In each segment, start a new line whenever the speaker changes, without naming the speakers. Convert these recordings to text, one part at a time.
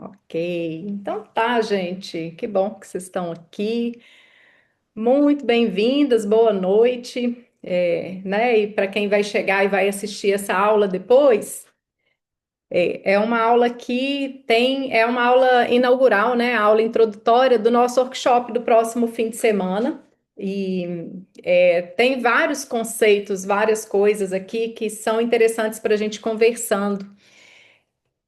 Ok, então tá, gente. Que bom que vocês estão aqui. Muito bem-vindas, boa noite. Né? E para quem vai chegar e vai assistir essa aula depois, é uma aula que é uma aula inaugural, né? A aula introdutória do nosso workshop do próximo fim de semana. E tem vários conceitos, várias coisas aqui que são interessantes para a gente conversando.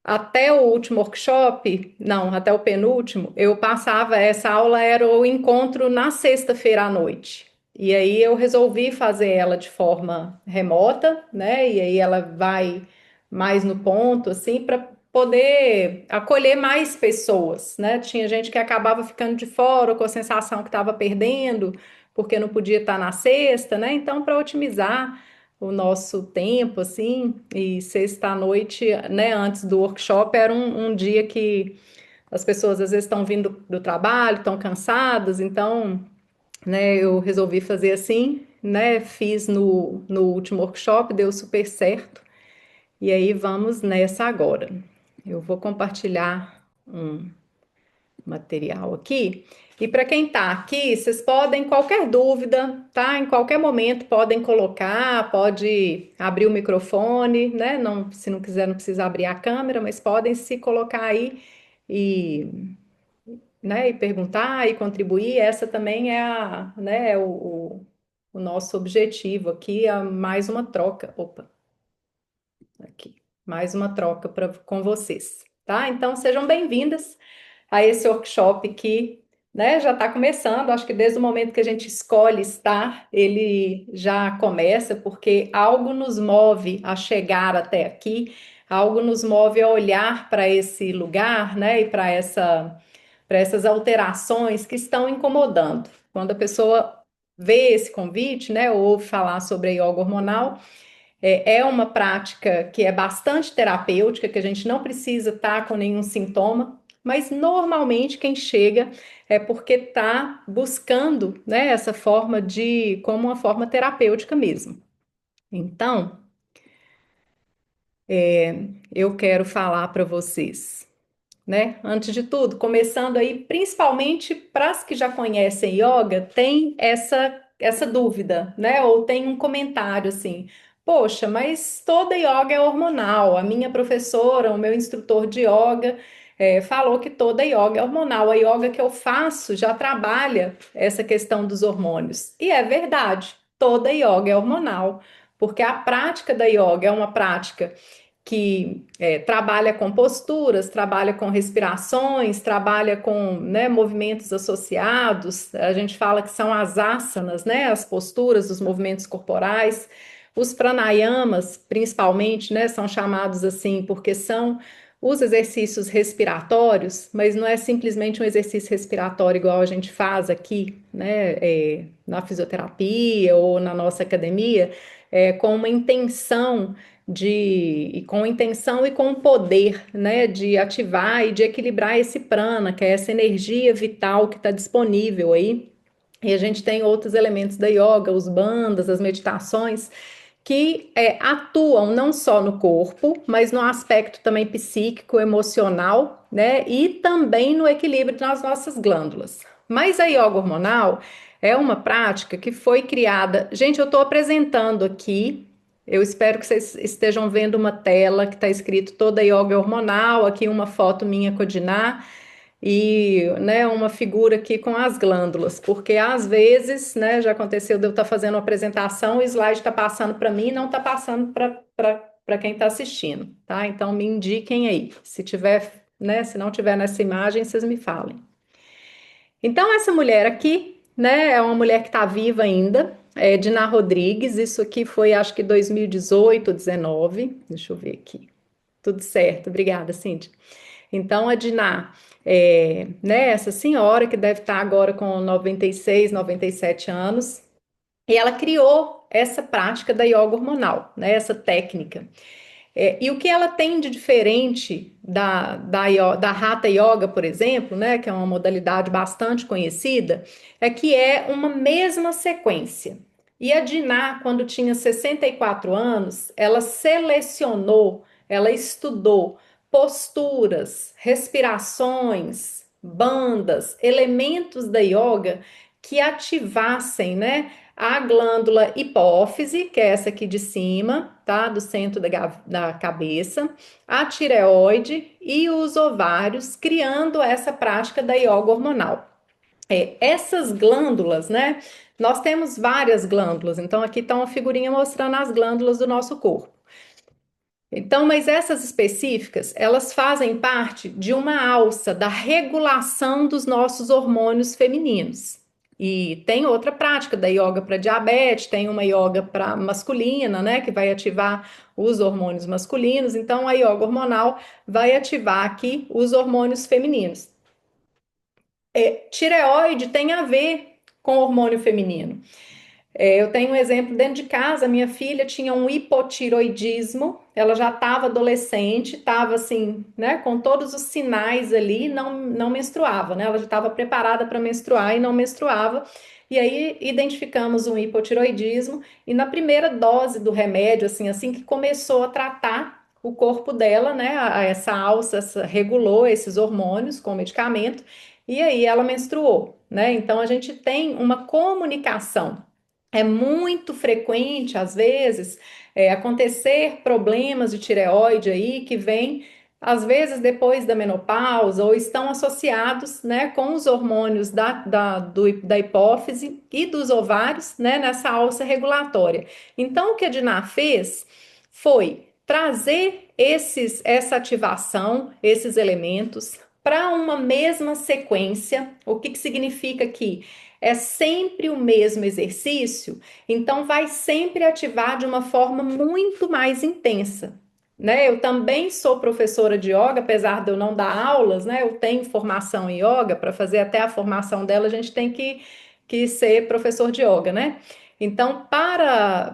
Até o último workshop, não, até o penúltimo, eu passava, essa aula era o encontro na sexta-feira à noite. E aí eu resolvi fazer ela de forma remota, né? E aí ela vai mais no ponto, assim, para poder acolher mais pessoas, né? Tinha gente que acabava ficando de fora, com a sensação que estava perdendo, porque não podia estar na sexta, né? Então, para otimizar o nosso tempo, assim, e sexta-noite, né, antes do workshop, era um dia que as pessoas às vezes estão vindo do trabalho, estão cansadas, então, né, eu resolvi fazer assim, né, fiz no último workshop, deu super certo, e aí vamos nessa agora. Eu vou compartilhar um material aqui. E para quem está aqui, vocês podem, qualquer dúvida, tá? Em qualquer momento podem colocar, pode abrir o microfone, né? Não, se não quiser, não precisa abrir a câmera, mas podem se colocar aí e, né, e perguntar e contribuir. Essa também é né, o nosso objetivo aqui, é mais uma troca. Opa, aqui, mais uma troca com vocês, tá? Então sejam bem-vindas a esse workshop que, né, já está começando. Acho que desde o momento que a gente escolhe estar, ele já começa, porque algo nos move a chegar até aqui, algo nos move a olhar para esse lugar, né, e para essas alterações que estão incomodando. Quando a pessoa vê esse convite, né, ouve falar sobre a yoga hormonal, é uma prática que é bastante terapêutica, que a gente não precisa estar com nenhum sintoma, mas normalmente quem chega é porque está buscando, né, essa forma como uma forma terapêutica mesmo. Então, eu quero falar para vocês, né? Antes de tudo, começando aí, principalmente para as que já conhecem yoga, tem essa dúvida, né? Ou tem um comentário assim: poxa, mas toda yoga é hormonal. A minha professora, o meu instrutor de yoga, falou que toda yoga é hormonal. A yoga que eu faço já trabalha essa questão dos hormônios. E é verdade, toda yoga é hormonal, porque a prática da yoga é uma prática que trabalha com posturas, trabalha com respirações, trabalha com, né, movimentos associados. A gente fala que são as asanas, né, as posturas, os movimentos corporais. Os pranayamas, principalmente, né, são chamados assim porque são os exercícios respiratórios, mas não é simplesmente um exercício respiratório igual a gente faz aqui, né, na fisioterapia ou na nossa academia, com uma intenção e com intenção e com poder, né, de ativar e de equilibrar esse prana, que é essa energia vital que está disponível aí. E a gente tem outros elementos da yoga, os bandhas, as meditações, que atuam não só no corpo, mas no aspecto também psíquico, emocional, né, e também no equilíbrio das nossas glândulas. Mas a yoga hormonal é uma prática que foi criada. Gente, eu estou apresentando aqui. Eu espero que vocês estejam vendo uma tela que está escrito toda yoga é hormonal, aqui uma foto minha com a Diná e, né, uma figura aqui com as glândulas, porque às vezes, né, já aconteceu de eu estar fazendo uma apresentação, o slide está passando para mim e não está passando para quem está assistindo, tá? Então me indiquem aí, se tiver, né, se não tiver nessa imagem, vocês me falem. Então, essa mulher aqui, né, é uma mulher que está viva ainda, é Diná Rodrigues. Isso aqui foi, acho que 2018, 19. Deixa eu ver aqui. Tudo certo, obrigada, Cíntia. Então, a Diná, né, essa senhora que deve estar agora com 96, 97 anos, e ela criou essa prática da yoga hormonal, né, essa técnica. E o que ela tem de diferente da Hatha Yoga, por exemplo, né, que é uma modalidade bastante conhecida, é que é uma mesma sequência. E a Diná, quando tinha 64 anos, ela selecionou, ela estudou posturas, respirações, bandas, elementos da yoga que ativassem, né, a glândula hipófise, que é essa aqui de cima, tá, do centro da cabeça, a tireoide e os ovários, criando essa prática da yoga hormonal. Essas glândulas, né? Nós temos várias glândulas, então aqui está uma figurinha mostrando as glândulas do nosso corpo. Então, mas essas específicas, elas fazem parte de uma alça da regulação dos nossos hormônios femininos. E tem outra prática da yoga para diabetes, tem uma yoga para masculina, né, que vai ativar os hormônios masculinos. Então, a yoga hormonal vai ativar aqui os hormônios femininos. Tireoide tem a ver com hormônio feminino. Eu tenho um exemplo dentro de casa, minha filha tinha um hipotiroidismo, ela já estava adolescente, estava assim, né, com todos os sinais ali, não menstruava, né, ela já estava preparada para menstruar e não menstruava, e aí identificamos um hipotiroidismo, e na primeira dose do remédio, assim que começou a tratar o corpo dela, né, essa alça regulou esses hormônios com o medicamento, e aí ela menstruou, né, então a gente tem uma comunicação. É muito frequente, às vezes, acontecer problemas de tireoide aí que vêm, às vezes, depois da menopausa ou estão associados, né, com os hormônios da hipófise e dos ovários, né, nessa alça regulatória. Então, o que a Diná fez foi trazer essa ativação, esses elementos, para uma mesma sequência. O que significa que é sempre o mesmo exercício, então vai sempre ativar de uma forma muito mais intensa. Né? Eu também sou professora de yoga, apesar de eu não dar aulas, né? Eu tenho formação em yoga, para fazer até a formação dela, a gente tem que ser professor de yoga, né? Então,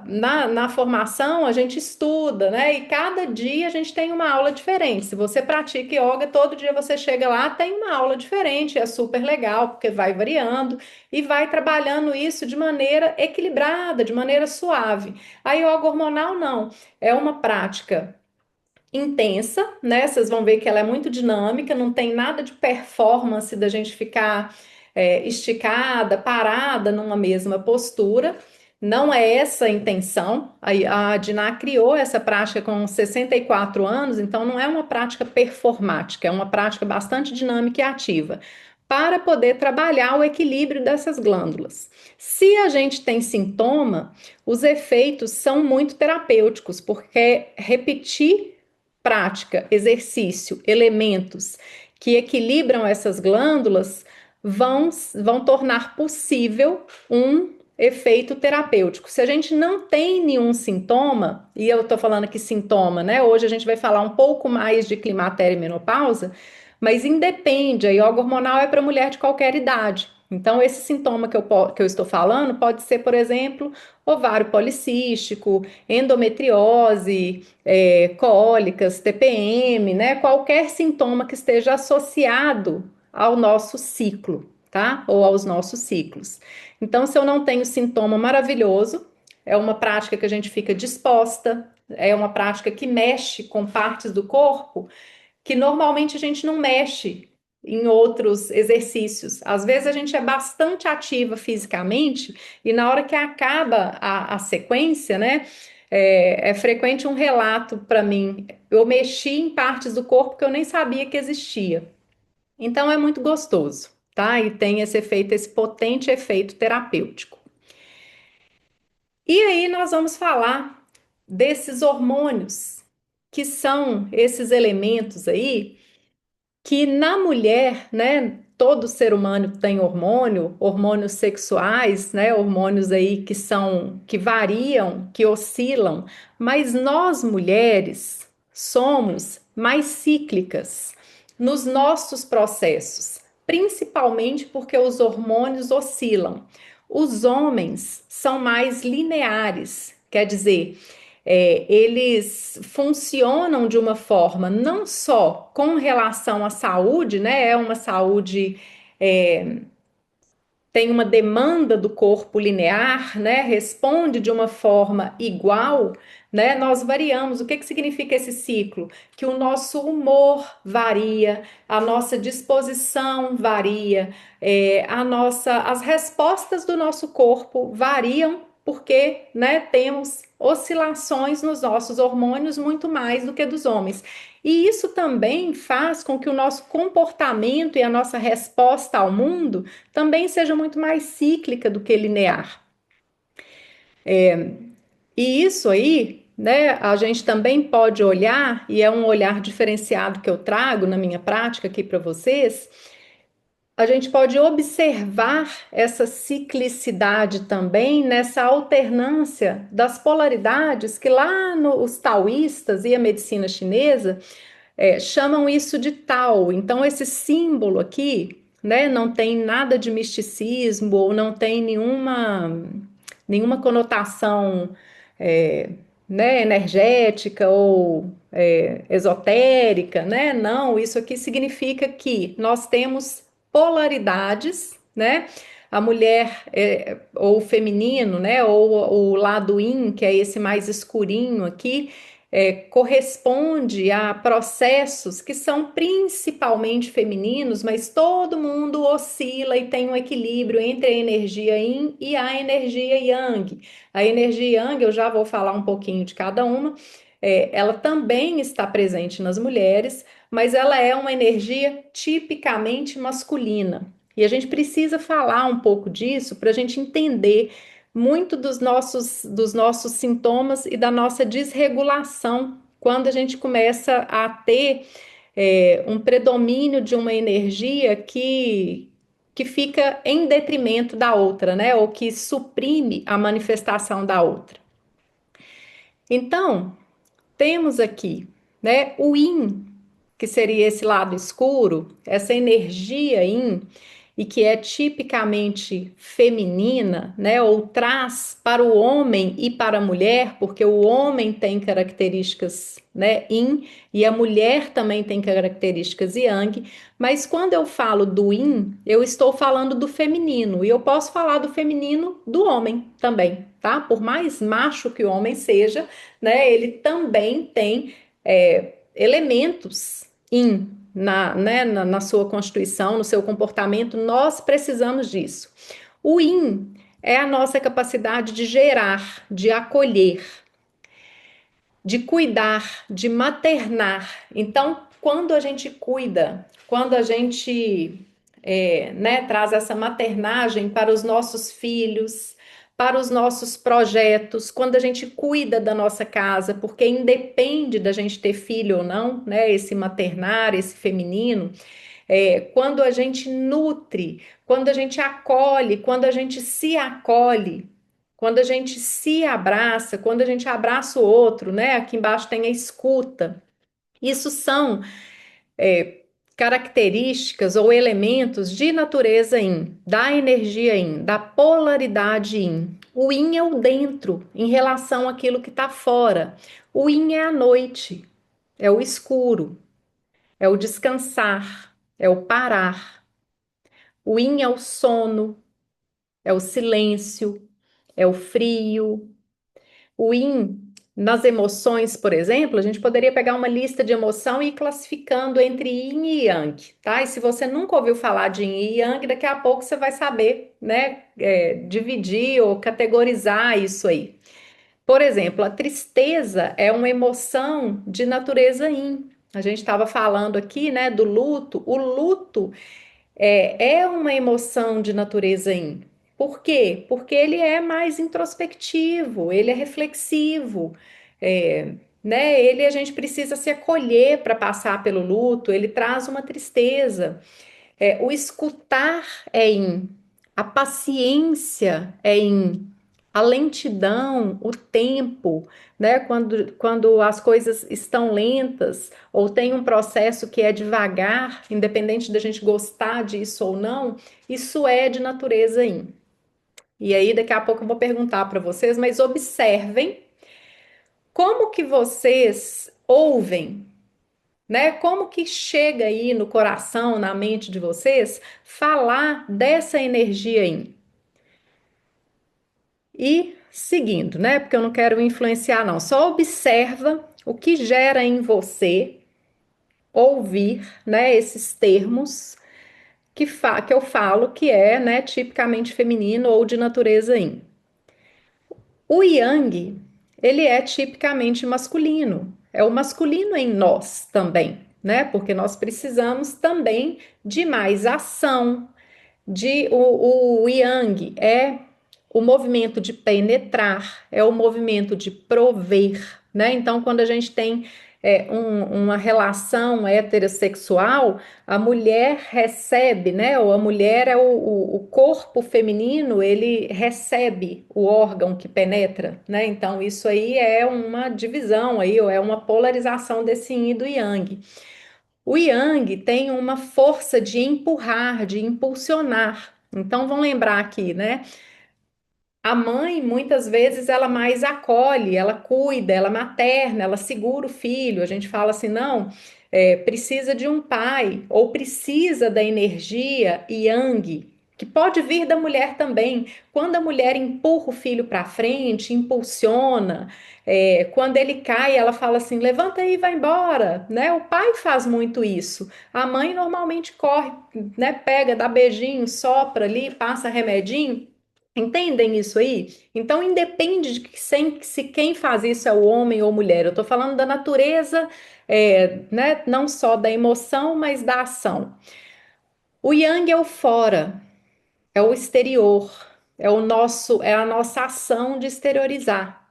na formação, a gente estuda, né? E cada dia a gente tem uma aula diferente. Se você pratica yoga, todo dia você chega lá, tem uma aula diferente, é super legal, porque vai variando e vai trabalhando isso de maneira equilibrada, de maneira suave. A yoga hormonal não, é uma prática intensa, né? Vocês vão ver que ela é muito dinâmica, não tem nada de performance da gente ficar esticada, parada numa mesma postura. Não é essa a intenção. A Diná criou essa prática com 64 anos, então não é uma prática performática, é uma prática bastante dinâmica e ativa, para poder trabalhar o equilíbrio dessas glândulas. Se a gente tem sintoma, os efeitos são muito terapêuticos, porque repetir prática, exercício, elementos que equilibram essas glândulas vão tornar possível um efeito terapêutico. Se a gente não tem nenhum sintoma, e eu tô falando aqui sintoma, né? Hoje a gente vai falar um pouco mais de climatéria e menopausa, mas independe, a yoga hormonal é para mulher de qualquer idade. Então, esse sintoma que eu estou falando pode ser, por exemplo, ovário policístico, endometriose, cólicas, TPM, né? Qualquer sintoma que esteja associado ao nosso ciclo, tá? Ou aos nossos ciclos. Então, se eu não tenho sintoma maravilhoso, é uma prática que a gente fica disposta, é uma prática que mexe com partes do corpo que normalmente a gente não mexe em outros exercícios. Às vezes a gente é bastante ativa fisicamente e na hora que acaba a sequência, né? É frequente um relato para mim. Eu mexi em partes do corpo que eu nem sabia que existia. Então é muito gostoso, tá? E tem esse efeito, esse potente efeito terapêutico. E aí nós vamos falar desses hormônios, que são esses elementos aí que na mulher, né, todo ser humano tem hormônio, hormônios sexuais, né, hormônios aí que variam, que oscilam, mas nós mulheres somos mais cíclicas nos nossos processos, principalmente porque os hormônios oscilam. Os homens são mais lineares, quer dizer, eles funcionam de uma forma não só com relação à saúde, né? É uma saúde tem uma demanda do corpo linear, né? Responde de uma forma igual, né? Nós variamos. O que que significa esse ciclo? Que o nosso humor varia, a nossa disposição varia, as respostas do nosso corpo variam porque, né, temos oscilações nos nossos hormônios muito mais do que dos homens. E isso também faz com que o nosso comportamento e a nossa resposta ao mundo também seja muito mais cíclica do que linear. E isso aí, né, a gente também pode olhar, e é um olhar diferenciado que eu trago na minha prática aqui para vocês, a gente pode observar essa ciclicidade também nessa alternância das polaridades que lá nos taoístas e a medicina chinesa chamam isso de Tao. Então, esse símbolo aqui, né, não tem nada de misticismo ou não tem nenhuma conotação, é, né, energética ou esotérica, né? Não, isso aqui significa que nós temos polaridades, né? A mulher ou o feminino, né? Ou o lado yin, que é esse mais escurinho aqui, corresponde a processos que são principalmente femininos, mas todo mundo oscila e tem um equilíbrio entre a energia yin e a energia yang. A energia yang, eu já vou falar um pouquinho de cada uma, ela também está presente nas mulheres, mas ela é uma energia tipicamente masculina. E a gente precisa falar um pouco disso para a gente entender muito dos nossos sintomas e da nossa desregulação quando a gente começa a ter um predomínio de uma energia que fica em detrimento da outra, né? Ou que suprime a manifestação da outra. Então, temos aqui, né, o yin, que seria esse lado escuro, essa energia yin, e que é tipicamente feminina, né, ou traz para o homem e para a mulher, porque o homem tem características, né, yin, e a mulher também tem características yang, mas quando eu falo do yin, eu estou falando do feminino, e eu posso falar do feminino do homem também, tá? Por mais macho que o homem seja, né, ele também tem elementos na sua constituição, no seu comportamento, nós precisamos disso. O yin é a nossa capacidade de gerar, de acolher, de cuidar, de maternar. Então, quando a gente cuida, quando a gente né, traz essa maternagem para os nossos filhos, para os nossos projetos, quando a gente cuida da nossa casa, porque independe da gente ter filho ou não, né, esse maternar, esse feminino, quando a gente nutre, quando a gente acolhe, quando a gente se acolhe, quando a gente se abraça, quando a gente abraça o outro, né? Aqui embaixo tem a escuta. Isso são é, características ou elementos de natureza yin, da energia yin, da polaridade yin. O yin é o dentro em relação àquilo que está fora. O yin é a noite, é o escuro, é o descansar, é o parar. O yin é o sono, é o silêncio, é o frio. O yin, nas emoções, por exemplo, a gente poderia pegar uma lista de emoção e ir classificando entre yin e yang, tá? E se você nunca ouviu falar de yin e yang, daqui a pouco você vai saber, né, dividir ou categorizar isso aí. Por exemplo, a tristeza é uma emoção de natureza yin. A gente estava falando aqui, né, do luto. O luto é uma emoção de natureza yin. Por quê? Porque ele é mais introspectivo, ele é reflexivo, né? Ele a gente precisa se acolher para passar pelo luto, ele traz uma tristeza. O escutar é yin, a paciência é yin, a lentidão, o tempo, né? Quando as coisas estão lentas ou tem um processo que é devagar, independente da gente gostar disso ou não, isso é de natureza yin. E aí, daqui a pouco eu vou perguntar para vocês, mas observem como que vocês ouvem né? Como que chega aí no coração, na mente de vocês, falar dessa energia aí? E seguindo, né? Porque eu não quero influenciar, não. Só observa o que gera em você ouvir, né, esses termos que eu falo que é, né, tipicamente feminino ou de natureza yin. O yang, ele é tipicamente masculino. É o masculino em nós também, né? Porque nós precisamos também de mais ação, o yang é o movimento de penetrar, é o movimento de prover, né? Então, quando a gente tem uma relação heterossexual, a mulher recebe, né? Ou a mulher é o corpo feminino, ele recebe o órgão que penetra, né? Então, isso aí é uma divisão aí, ou é uma polarização desse yin e do yang. O Yang tem uma força de empurrar, de impulsionar. Então, vamos lembrar aqui, né? A mãe, muitas vezes, ela mais acolhe, ela cuida, ela materna, ela segura o filho. A gente fala assim, não, precisa de um pai, ou precisa da energia yang, que pode vir da mulher também. Quando a mulher empurra o filho para frente, impulsiona, quando ele cai, ela fala assim, levanta aí e vai embora, né? O pai faz muito isso. A mãe normalmente corre, né? Pega, dá beijinho, sopra ali, passa remedinho. Entendem isso aí? Então, independe de que se quem faz isso é o homem ou mulher. Eu estou falando da natureza, né? Não só da emoção, mas da ação. O yang é o fora, é o exterior, é a nossa ação de exteriorizar.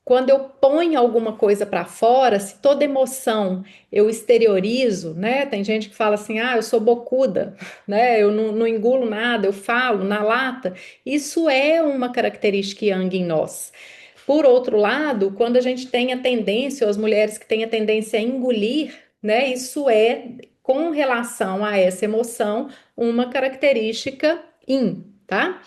Quando eu ponho alguma coisa para fora, se toda emoção eu exteriorizo, né? Tem gente que fala assim: ah, eu sou bocuda, né? Eu não engulo nada, eu falo na lata. Isso é uma característica yang em nós. Por outro lado, quando a gente tem a tendência, ou as mulheres que têm a tendência a engolir, né? Isso é, com relação a essa emoção, uma característica yin, tá?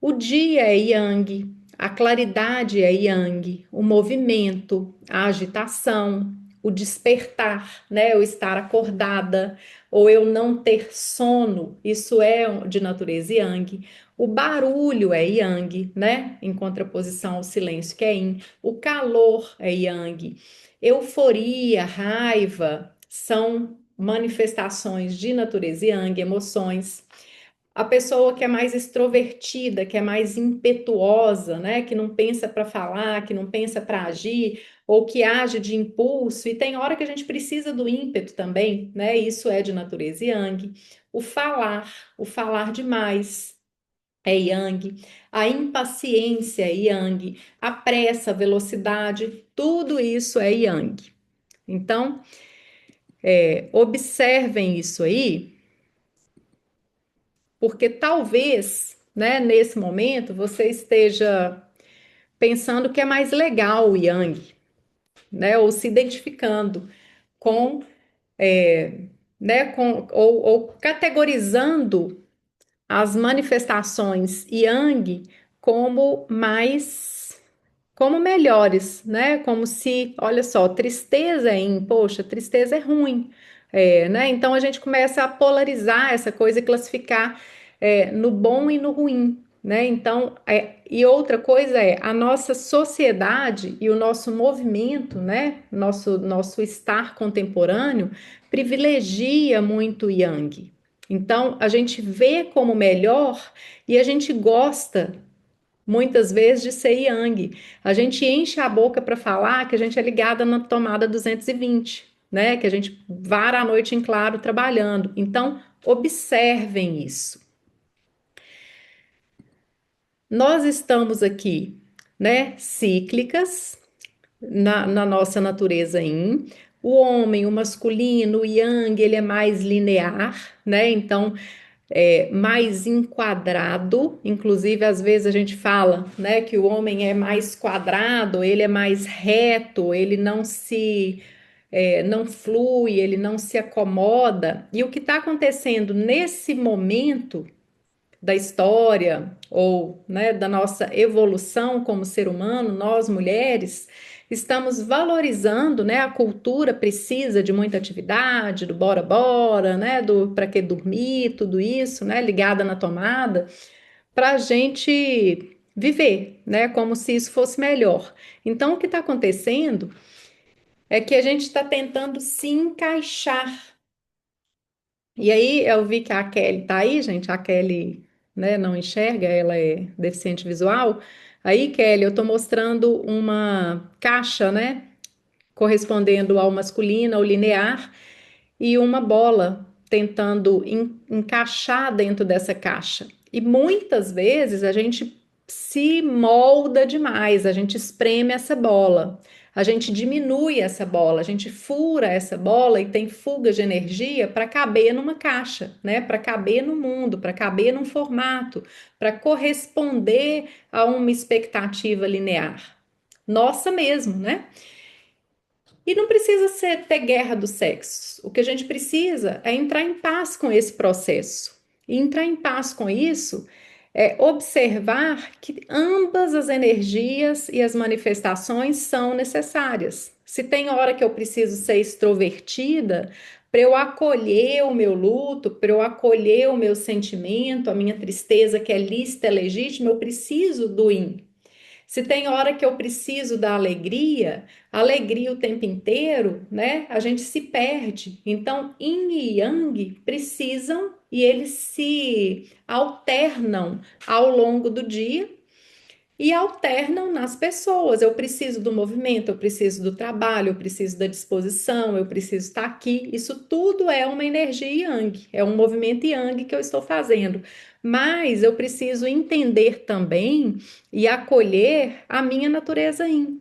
O dia é yang, a claridade é yang, o movimento, a agitação, o despertar, né? Eu estar acordada ou eu não ter sono, isso é de natureza yang. O barulho é yang, né? Em contraposição ao silêncio, que é yin. O calor é yang. Euforia, raiva são manifestações de natureza yang, emoções. A pessoa que é mais extrovertida, que é mais impetuosa, né, que não pensa para falar, que não pensa para agir, ou que age de impulso, e tem hora que a gente precisa do ímpeto também, né? Isso é de natureza yang. O falar demais é yang. A impaciência é yang. A pressa, a velocidade, tudo isso é yang. Então, observem isso aí, porque talvez, né, nesse momento você esteja pensando que é mais legal o Yang, né, ou se identificando com, né, ou categorizando as manifestações Yang como mais como melhores, né? Como se, olha só, tristeza é em, poxa, tristeza é ruim, né? Então a gente começa a polarizar essa coisa e classificar no bom e no ruim, né? Então, e outra coisa é a nossa sociedade e o nosso movimento, né? Nosso estar contemporâneo privilegia muito o Yang. Então, a gente vê como melhor e a gente gosta muitas vezes de ser yang. A gente enche a boca para falar que a gente é ligada na tomada 220, né? Que a gente vara a noite em claro trabalhando. Então, observem isso. Nós estamos aqui, né? Cíclicas na nossa natureza yin. O homem, o masculino, o yang, ele é mais linear, né? Então, mais enquadrado, inclusive às vezes a gente fala, né, que o homem é mais quadrado, ele é mais reto, ele não flui, ele não se acomoda. E o que está acontecendo nesse momento da história ou, né, da nossa evolução como ser humano, nós mulheres, estamos valorizando, né? A cultura precisa de muita atividade, do bora bora, né? Do para que dormir, tudo isso, né? Ligada na tomada, para a gente viver, né? Como se isso fosse melhor. Então, o que está acontecendo é que a gente está tentando se encaixar. E aí eu vi que a Kelly tá aí, gente. A Kelly, né, não enxerga, ela é deficiente visual. Aí, Kelly, eu tô mostrando uma caixa, né, correspondendo ao masculino, ao linear, e uma bola tentando encaixar dentro dessa caixa. E muitas vezes a gente se molda demais, a gente espreme essa bola, a gente diminui essa bola, a gente fura essa bola e tem fugas de energia para caber numa caixa, né? Para caber no mundo, para caber num formato, para corresponder a uma expectativa linear. Nossa mesmo, né? E não precisa ter guerra dos sexos. O que a gente precisa é entrar em paz com esse processo. E entrar em paz com isso é observar que ambas as energias e as manifestações são necessárias. Se tem hora que eu preciso ser extrovertida, para eu acolher o meu luto, para eu acolher o meu sentimento, a minha tristeza que é lícita, é legítima, eu preciso do yin. Se tem hora que eu preciso da alegria, alegria o tempo inteiro, né? A gente se perde. Então, yin e yang precisam e eles se alternam ao longo do dia e alternam nas pessoas. Eu preciso do movimento, eu preciso do trabalho, eu preciso da disposição, eu preciso estar aqui. Isso tudo é uma energia yang, é um movimento yang que eu estou fazendo. Mas eu preciso entender também e acolher a minha natureza yin.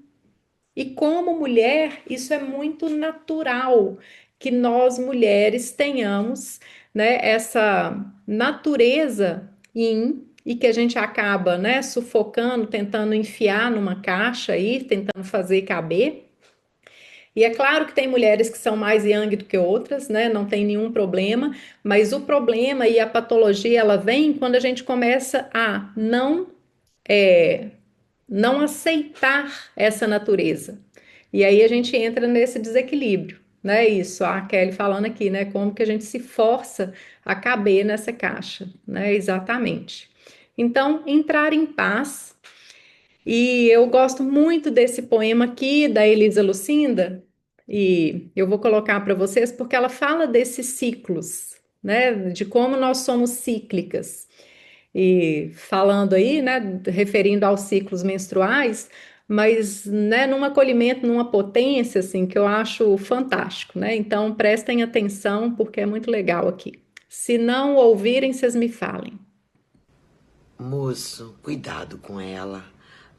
E como mulher, isso é muito natural que nós mulheres tenhamos, né, essa natureza yin e que a gente acaba, né, sufocando, tentando enfiar numa caixa aí, tentando fazer caber. E é claro que tem mulheres que são mais yang do que outras, né? Não tem nenhum problema, mas o problema e a patologia ela vem quando a gente começa a é, não aceitar essa natureza. E aí a gente entra nesse desequilíbrio, né? Isso, a Kelly falando aqui, né? Como que a gente se força a caber nessa caixa, né? Exatamente. Então, entrar em paz. E eu gosto muito desse poema aqui da Elisa Lucinda, e eu vou colocar para vocês porque ela fala desses ciclos, né? De como nós somos cíclicas. E falando aí, né, referindo aos ciclos menstruais, mas, né, num acolhimento, numa potência, assim, que eu acho fantástico, né? Então, prestem atenção, porque é muito legal aqui. Se não ouvirem, vocês me falem.
Moço, cuidado com ela.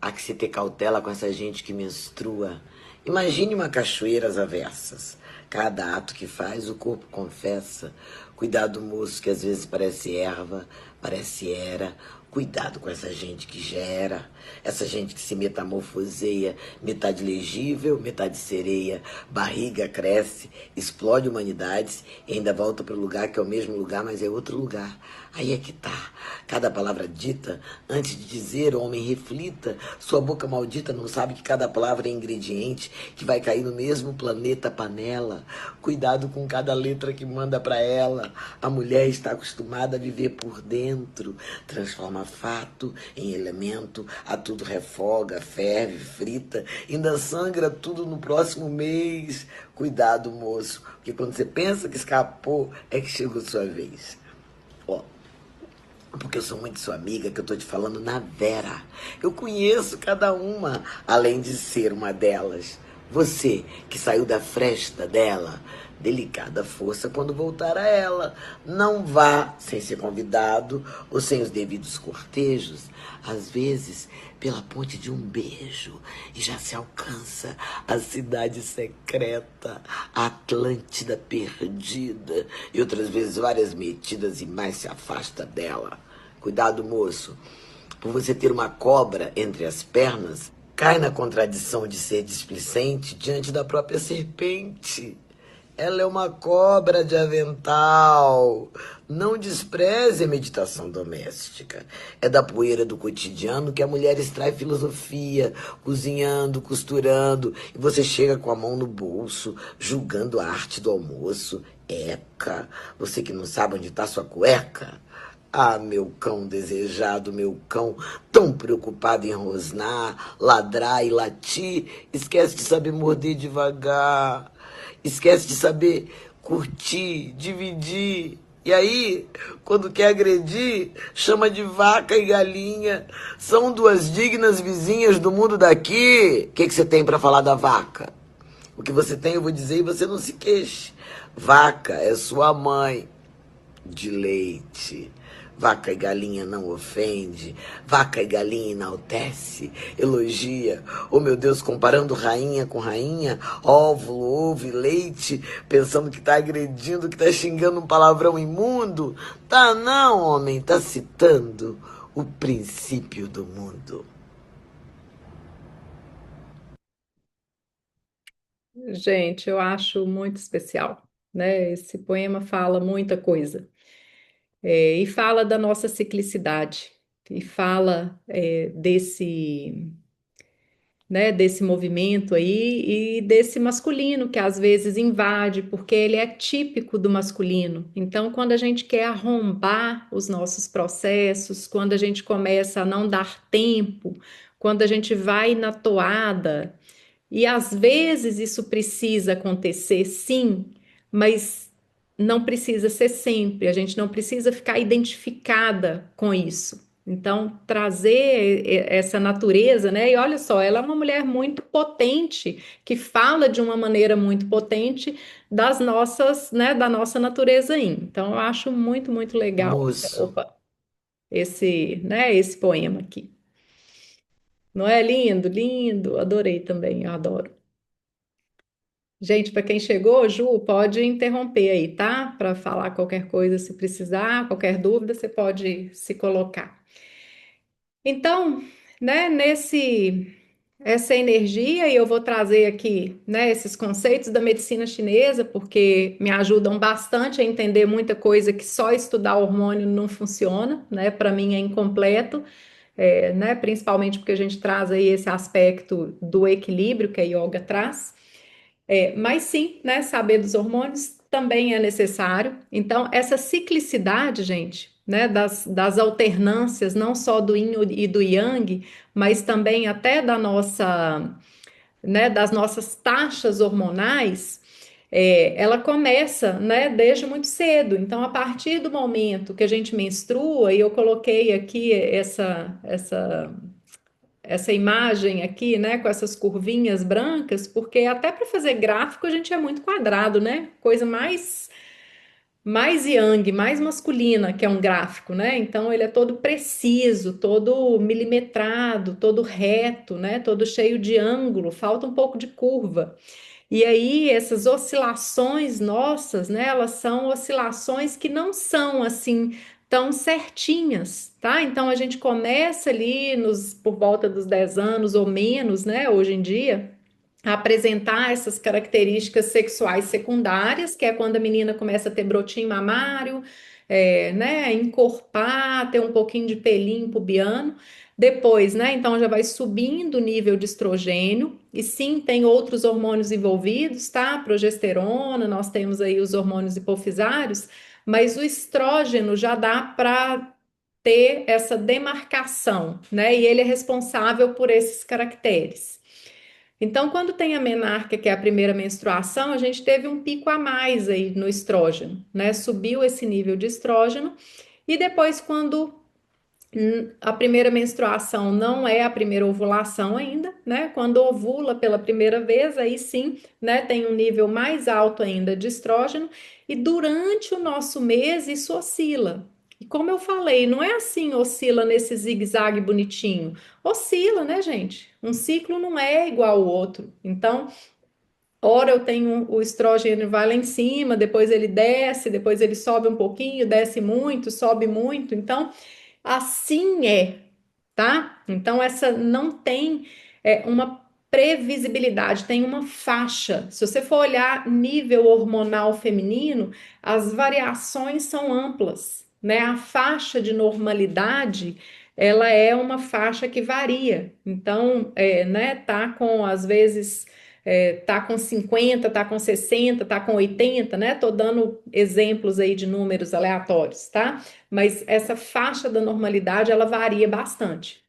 Há que se ter cautela com essa gente que menstrua. Imagine uma cachoeira às avessas. Cada ato que faz, o corpo confessa. Cuidado, moço, que às vezes parece erva, parece era. Cuidado com essa gente que gera, essa gente que se metamorfoseia, metade legível, metade sereia, barriga cresce, explode humanidades e ainda volta para o lugar que é o mesmo lugar, mas é outro lugar. Aí é que tá. Cada palavra dita, antes de dizer, o homem reflita. Sua boca maldita não sabe que cada palavra é ingrediente que vai cair no mesmo planeta panela. Cuidado com cada letra que manda para ela. A mulher está acostumada a viver por dentro, transforma fato em elemento, a tudo refoga, ferve, frita, ainda sangra tudo no próximo mês. Cuidado, moço, porque quando você pensa que escapou, é que chegou sua vez. Ó, porque eu sou muito sua amiga, que eu tô te falando na vera. Eu conheço cada uma, além de ser uma delas. Você, que saiu da fresta dela, delicada força quando voltar a ela. Não vá sem ser convidado ou sem os devidos cortejos. Às vezes, pela ponte de um beijo, e já se alcança a cidade secreta, a Atlântida perdida, e outras vezes várias metidas e mais se afasta dela. Cuidado, moço, por você ter uma cobra entre as pernas, cai na contradição de ser displicente diante da própria serpente. Ela é uma cobra de avental. Não despreze a meditação doméstica. É da poeira do cotidiano que a mulher extrai filosofia, cozinhando, costurando, e você chega com a mão no bolso, julgando a arte do almoço. Eca, você que não sabe onde está sua cueca. Ah, meu cão desejado, meu cão, tão preocupado em rosnar, ladrar e latir, esquece de saber morder devagar, esquece de saber curtir, dividir. E aí, quando quer agredir, chama de vaca e galinha. São duas dignas vizinhas do mundo daqui. O que você tem para falar da vaca? O que você tem eu vou dizer e você não se queixe. Vaca é sua mãe de leite. Vaca e galinha não ofende, vaca e galinha enaltece, elogia. Oh meu Deus, comparando rainha com rainha, óvulo, ovo e leite, pensando que tá agredindo, que tá xingando um palavrão imundo. Tá não, homem, tá citando o princípio do mundo.
Gente, eu acho muito especial, né? Esse poema fala muita coisa. E fala da nossa ciclicidade, e fala desse movimento aí e desse masculino que às vezes invade, porque ele é típico do masculino. Então, quando a gente quer arrombar os nossos processos, quando a gente começa a não dar tempo, quando a gente vai na toada, e às vezes isso precisa acontecer, sim, mas não precisa ser sempre, a gente não precisa ficar identificada com isso. Então, trazer essa natureza, né? E olha só, ela é uma mulher muito potente, que fala de uma maneira muito potente das nossas, né, da nossa natureza aí. Então, eu acho muito, muito legal,
Moço,
opa, esse poema aqui. Não é lindo? Lindo, adorei também, eu adoro. Gente, para quem chegou, Ju, pode interromper aí, tá? Para falar qualquer coisa, se precisar, qualquer dúvida, você pode se colocar. Então, né, nesse essa energia, e eu vou trazer aqui, né, esses conceitos da medicina chinesa, porque me ajudam bastante a entender muita coisa que só estudar hormônio não funciona, né? Para mim é incompleto, né? Principalmente porque a gente traz aí esse aspecto do equilíbrio que a yoga traz. Mas sim, né, saber dos hormônios também é necessário. Então, essa ciclicidade, gente, né, das alternâncias, não só do yin e do yang, mas também até né, das nossas taxas hormonais, ela começa, né, desde muito cedo. Então, a partir do momento que a gente menstrua, e eu coloquei aqui essa imagem aqui, né, com essas curvinhas brancas, porque até para fazer gráfico a gente é muito quadrado, né? Coisa mais yang, mais masculina que é um gráfico, né? Então ele é todo preciso, todo milimetrado, todo reto, né? Todo cheio de ângulo, falta um pouco de curva. E aí, essas oscilações nossas, né, elas são oscilações que não são assim tão certinhas, tá? Então a gente começa ali por volta dos 10 anos ou menos, né, hoje em dia, a apresentar essas características sexuais secundárias, que é quando a menina começa a ter brotinho mamário, né, encorpar, ter um pouquinho de pelinho pubiano. Depois, né, então já vai subindo o nível de estrogênio, e sim, tem outros hormônios envolvidos, tá? Progesterona, nós temos aí os hormônios hipofisários, mas o estrógeno já dá para ter essa demarcação, né? E ele é responsável por esses caracteres. Então, quando tem a menarca, que é a primeira menstruação, a gente teve um pico a mais aí no estrógeno, né? Subiu esse nível de estrógeno, e depois, quando a primeira menstruação não é a primeira ovulação ainda, né? Quando ovula pela primeira vez, aí sim, né? Tem um nível mais alto ainda de estrógeno, e durante o nosso mês isso oscila. E como eu falei, não é assim, oscila nesse zigue-zague bonitinho. Oscila, né, gente? Um ciclo não é igual ao outro. Então, ora eu tenho o estrógeno vai lá em cima, depois ele desce, depois ele sobe um pouquinho, desce muito, sobe muito. Então, assim é, tá? Então, essa não tem uma previsibilidade, tem uma faixa. Se você for olhar nível hormonal feminino, as variações são amplas, né? A faixa de normalidade, ela é uma faixa que varia. Então, né, tá com, às vezes, tá com 50, tá com 60, tá com 80, né? Tô dando exemplos aí de números aleatórios, tá? Mas essa faixa da normalidade, ela varia bastante.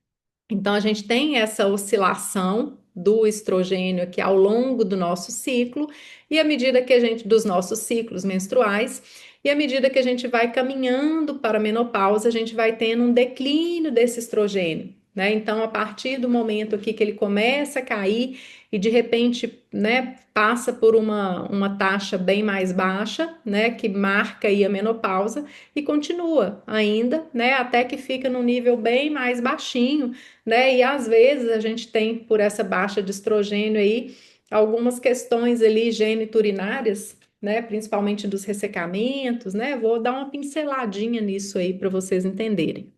Então, a gente tem essa oscilação do estrogênio aqui ao longo do nosso ciclo, e à medida que a gente, dos nossos ciclos menstruais, e à medida que a gente vai caminhando para a menopausa, a gente vai tendo um declínio desse estrogênio, né? Então, a partir do momento aqui que ele começa a cair e de repente, né, passa por uma taxa bem mais baixa, né, que marca aí a menopausa e continua ainda, né, até que fica num nível bem mais baixinho, né? E às vezes a gente tem, por essa baixa de estrogênio aí, algumas questões ali geniturinárias, né? Principalmente dos ressecamentos, né? Vou dar uma pinceladinha nisso aí para vocês entenderem.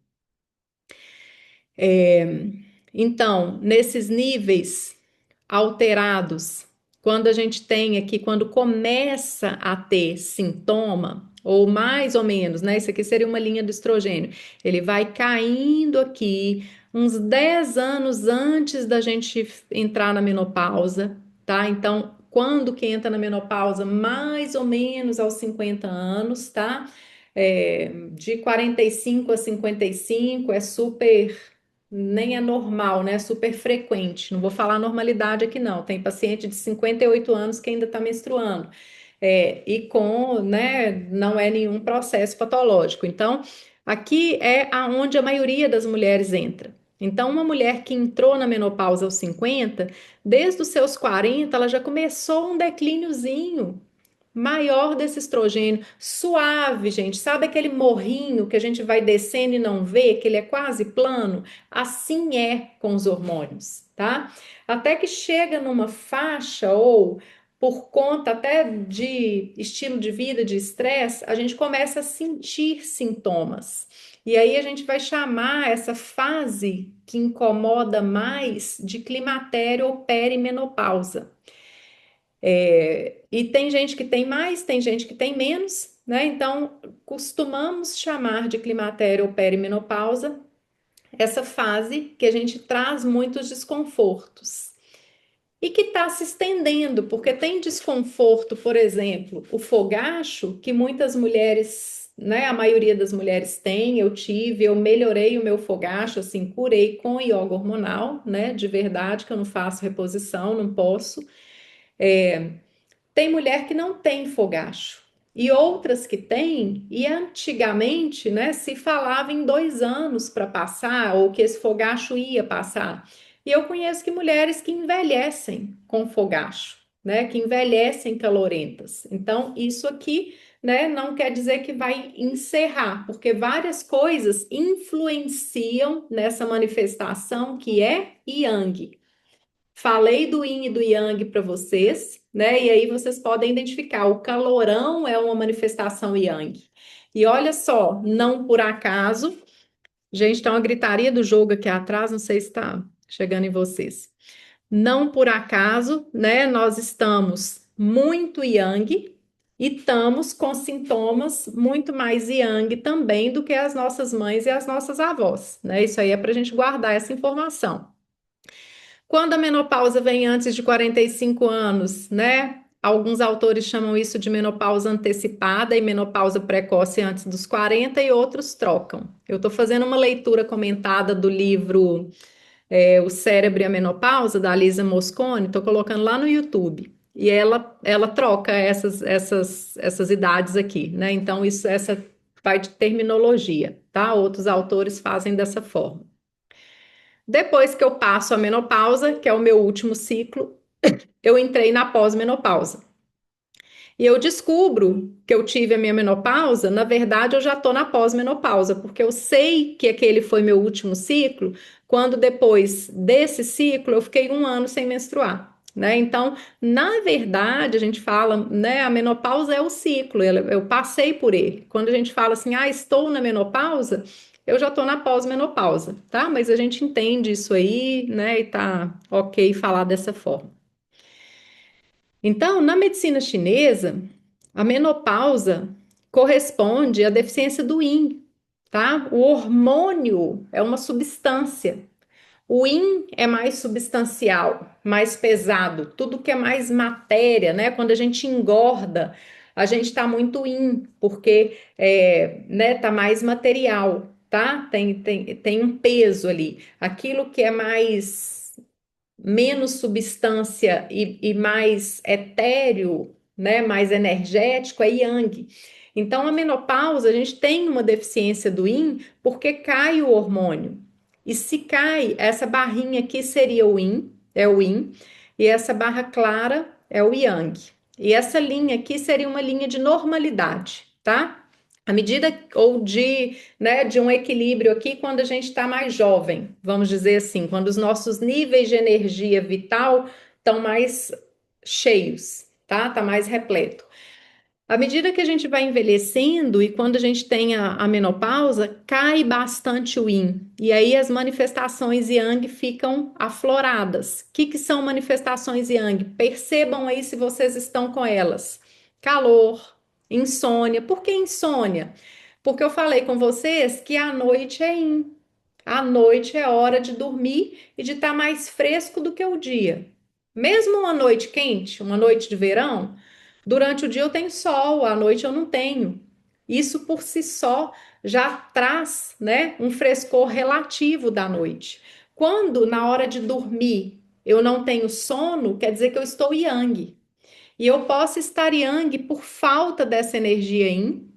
Então, nesses níveis alterados, quando a gente tem aqui, quando começa a ter sintoma, ou mais ou menos, né? Isso aqui seria uma linha do estrogênio. Ele vai caindo aqui uns 10 anos antes da gente entrar na menopausa, tá? Então, quando que entra na menopausa? Mais ou menos aos 50 anos, tá? De 45 a 55 é super, nem é normal, né? É super frequente. Não vou falar normalidade aqui, não. Tem paciente de 58 anos que ainda está menstruando. E com, né, não é nenhum processo patológico. Então, aqui é aonde a maioria das mulheres entra. Então, uma mulher que entrou na menopausa aos 50, desde os seus 40, ela já começou um declíniozinho maior desse estrogênio, suave, gente. Sabe aquele morrinho que a gente vai descendo e não vê, que ele é quase plano? Assim é com os hormônios, tá? Até que chega numa faixa ou por conta até de estilo de vida, de estresse, a gente começa a sentir sintomas. E aí a gente vai chamar essa fase que incomoda mais de climatério ou perimenopausa. E tem gente que tem mais, tem gente que tem menos, né? Então, costumamos chamar de climatério ou perimenopausa essa fase que a gente traz muitos desconfortos e que está se estendendo, porque tem desconforto, por exemplo, o fogacho, que muitas mulheres, né? A maioria das mulheres tem, eu tive, eu melhorei o meu fogacho, assim, curei com ioga hormonal, né? De verdade, que eu não faço reposição, não posso. Tem mulher que não tem fogacho e outras que têm, e antigamente, né, se falava em 2 anos para passar, ou que esse fogacho ia passar. E eu conheço que mulheres que envelhecem com fogacho, né, que envelhecem calorentas. Então, isso aqui, né, não quer dizer que vai encerrar, porque várias coisas influenciam nessa manifestação que é Yang. Falei do yin e do yang para vocês, né? E aí vocês podem identificar, o calorão é uma manifestação yang. E olha só, não por acaso, gente, tá uma gritaria do jogo aqui atrás, não sei se está chegando em vocês. Não por acaso, né? Nós estamos muito yang e estamos com sintomas muito mais yang também do que as nossas mães e as nossas avós, né? Isso aí é para a gente guardar essa informação. Quando a menopausa vem antes de 45 anos, né? Alguns autores chamam isso de menopausa antecipada e menopausa precoce antes dos 40 e outros trocam. Eu estou fazendo uma leitura comentada do livro O Cérebro e a Menopausa, da Lisa Mosconi, estou colocando lá no YouTube. E ela troca essas idades aqui, né? Então, essa vai de terminologia, tá? Outros autores fazem dessa forma. Depois que eu passo a menopausa, que é o meu último ciclo, eu entrei na pós-menopausa. E eu descubro que eu tive a minha menopausa, na verdade eu já estou na pós-menopausa, porque eu sei que aquele foi meu último ciclo, quando depois desse ciclo eu fiquei 1 ano sem menstruar. Né? Então, na verdade, a gente fala, né, a menopausa é o ciclo, eu passei por ele. Quando a gente fala assim, estou na menopausa, eu já tô na pós-menopausa, tá? Mas a gente entende isso aí, né? E tá ok falar dessa forma. Então, na medicina chinesa, a menopausa corresponde à deficiência do yin, tá? O hormônio é uma substância. O yin é mais substancial, mais pesado, tudo que é mais matéria, né? Quando a gente engorda, a gente está muito yin, porque né, tá mais material, tá? Tem um peso ali. Aquilo que é mais menos substância e mais etéreo, né, mais energético, é yang. Então, a menopausa, a gente tem uma deficiência do yin porque cai o hormônio. E se cai, essa barrinha aqui seria o yin, é o yin, e essa barra clara é o yang. E essa linha aqui seria uma linha de normalidade, tá? À medida ou de um equilíbrio aqui quando a gente está mais jovem, vamos dizer assim, quando os nossos níveis de energia vital estão mais cheios, tá? Tá mais repleto. À medida que a gente vai envelhecendo e quando a gente tem a menopausa, cai bastante o yin. E aí as manifestações yang ficam afloradas. O que são manifestações yang? Percebam aí se vocês estão com elas. Calor, insônia. Por que insônia? Porque eu falei com vocês que a noite é yin. A noite é hora de dormir e de estar mais fresco do que o dia. Mesmo uma noite quente, uma noite de verão, durante o dia eu tenho sol, à noite eu não tenho. Isso por si só já traz, né, um frescor relativo da noite. Quando na hora de dormir eu não tenho sono, quer dizer que eu estou yang. E eu posso estar yang por falta dessa energia yin,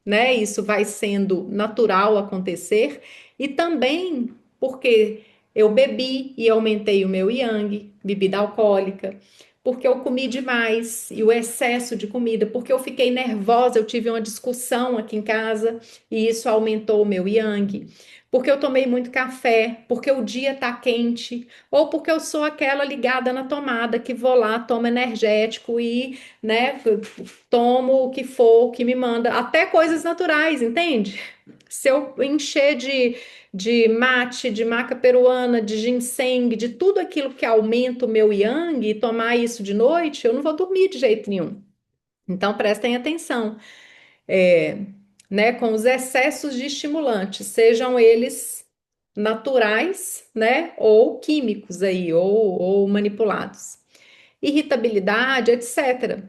né? Isso vai sendo natural acontecer, e também porque eu bebi e aumentei o meu yang, bebida alcoólica, porque eu comi demais e o excesso de comida, porque eu fiquei nervosa, eu tive uma discussão aqui em casa e isso aumentou o meu yang. Porque eu tomei muito café, porque o dia tá quente, ou porque eu sou aquela ligada na tomada que vou lá, tomo energético e, né, tomo o que for, o que me manda, até coisas naturais, entende? Se eu encher de mate, de maca peruana, de ginseng, de tudo aquilo que aumenta o meu yang e tomar isso de noite, eu não vou dormir de jeito nenhum. Então prestem atenção, é, né, com os excessos de estimulantes, sejam eles naturais, né, ou químicos aí, ou manipulados, irritabilidade, etc.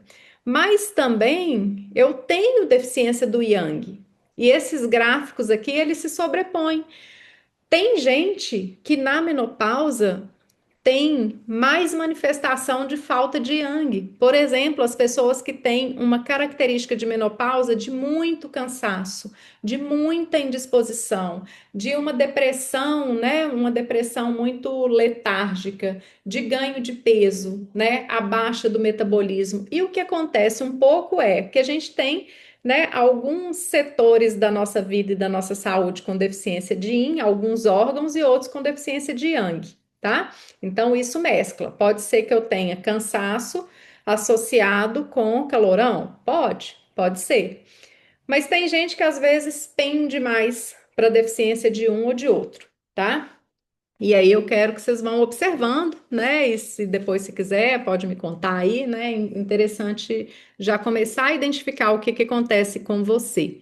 Mas também eu tenho deficiência do yang. E esses gráficos aqui, eles se sobrepõem. Tem gente que na menopausa tem mais manifestação de falta de yang. Por exemplo, as pessoas que têm uma característica de menopausa de muito cansaço, de muita indisposição, de uma depressão, né? Uma depressão muito letárgica, de ganho de peso, né? A baixa do metabolismo. E o que acontece um pouco é que a gente tem, né, alguns setores da nossa vida e da nossa saúde com deficiência de yin, alguns órgãos e outros com deficiência de yang, tá? Então, isso mescla. Pode ser que eu tenha cansaço associado com calorão? Pode ser. Mas tem gente que às vezes pende mais para deficiência de um ou de outro, tá? E aí eu quero que vocês vão observando, né? E se depois, se quiser, pode me contar aí, né? Interessante já começar a identificar o que que acontece com você.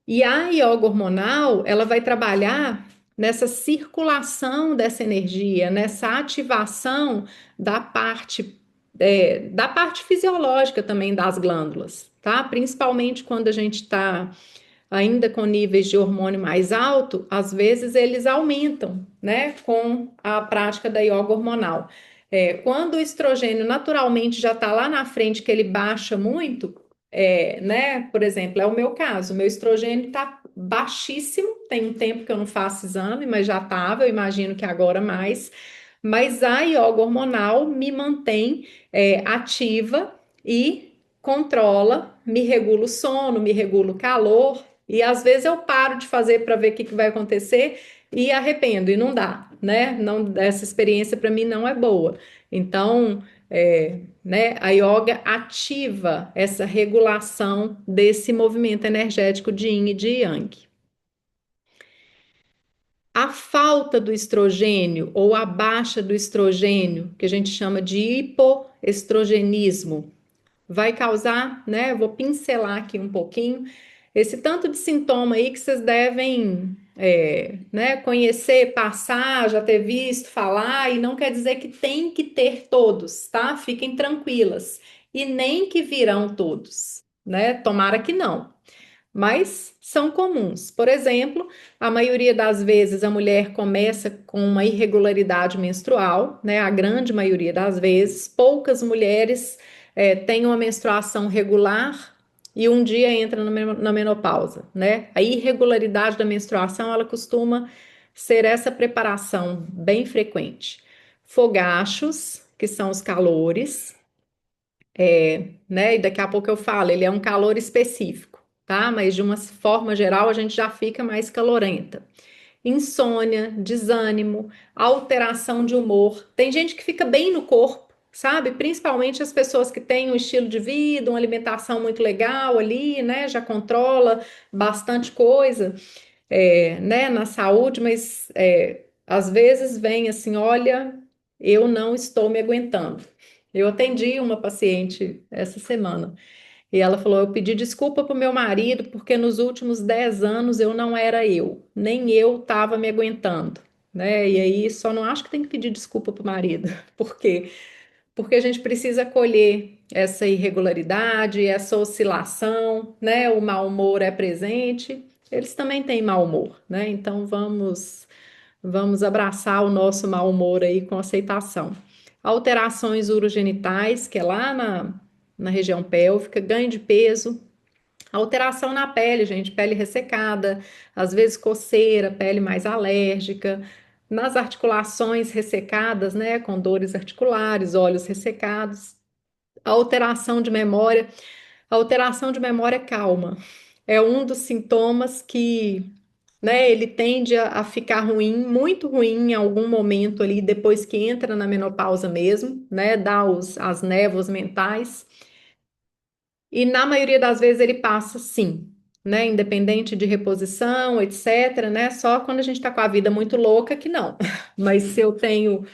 E a yoga hormonal, ela vai trabalhar nessa circulação dessa energia, nessa ativação da parte fisiológica também das glândulas, tá? Principalmente quando a gente está ainda com níveis de hormônio mais alto, às vezes eles aumentam, né, com a prática da yoga hormonal. Quando o estrogênio naturalmente já está lá na frente, que ele baixa muito, né, por exemplo, é o meu caso, o meu estrogênio está baixíssimo, tem um tempo que eu não faço exame, mas já estava, eu imagino que agora mais, mas a yoga hormonal me mantém ativa e controla, me regula o sono, me regula o calor, e às vezes eu paro de fazer para ver o que, que vai acontecer e arrependo, e não dá, né? Não, essa experiência para mim não é boa. Então, né, a yoga ativa essa regulação desse movimento energético de yin e de yang. A falta do estrogênio ou a baixa do estrogênio, que a gente chama de hipoestrogenismo, vai causar, né? Vou pincelar aqui um pouquinho esse tanto de sintoma aí que vocês devem, né, conhecer, passar, já ter visto, falar, e não quer dizer que tem que ter todos, tá? Fiquem tranquilas. E nem que virão todos, né? Tomara que não, mas são comuns. Por exemplo, a maioria das vezes a mulher começa com uma irregularidade menstrual, né? A grande maioria das vezes, poucas mulheres têm uma menstruação regular e um dia entra na menopausa, né? A irregularidade da menstruação, ela costuma ser essa preparação bem frequente. Fogachos, que são os calores, né? E daqui a pouco eu falo, ele é um calor específico, tá? Mas de uma forma geral, a gente já fica mais calorenta. Insônia, desânimo, alteração de humor. Tem gente que fica bem no corpo, sabe? Principalmente as pessoas que têm um estilo de vida, uma alimentação muito legal ali, né? Já controla bastante coisa, né? Na saúde, mas às vezes vem assim, olha, eu não estou me aguentando. Eu atendi uma paciente essa semana e ela falou: eu pedi desculpa para o meu marido porque nos últimos 10 anos eu não era eu, nem eu estava me aguentando, né? E aí só não acho que tem que pedir desculpa para o marido, por quê? Porque a gente precisa acolher essa irregularidade, essa oscilação, né? O mau humor é presente, eles também têm mau humor, né? Então vamos abraçar o nosso mau humor aí com aceitação. Alterações urogenitais, que é lá na região pélvica, ganho de peso, alteração na pele, gente, pele ressecada, às vezes coceira, pele mais alérgica, nas articulações ressecadas, né, com dores articulares, olhos ressecados, alteração de memória. A alteração de memória calma é um dos sintomas que, né, ele tende a ficar ruim, muito ruim em algum momento ali, depois que entra na menopausa mesmo, né, dá as névoas mentais, e na maioria das vezes ele passa sim, né, independente de reposição, etc, né, só quando a gente tá com a vida muito louca que não, mas se eu tenho,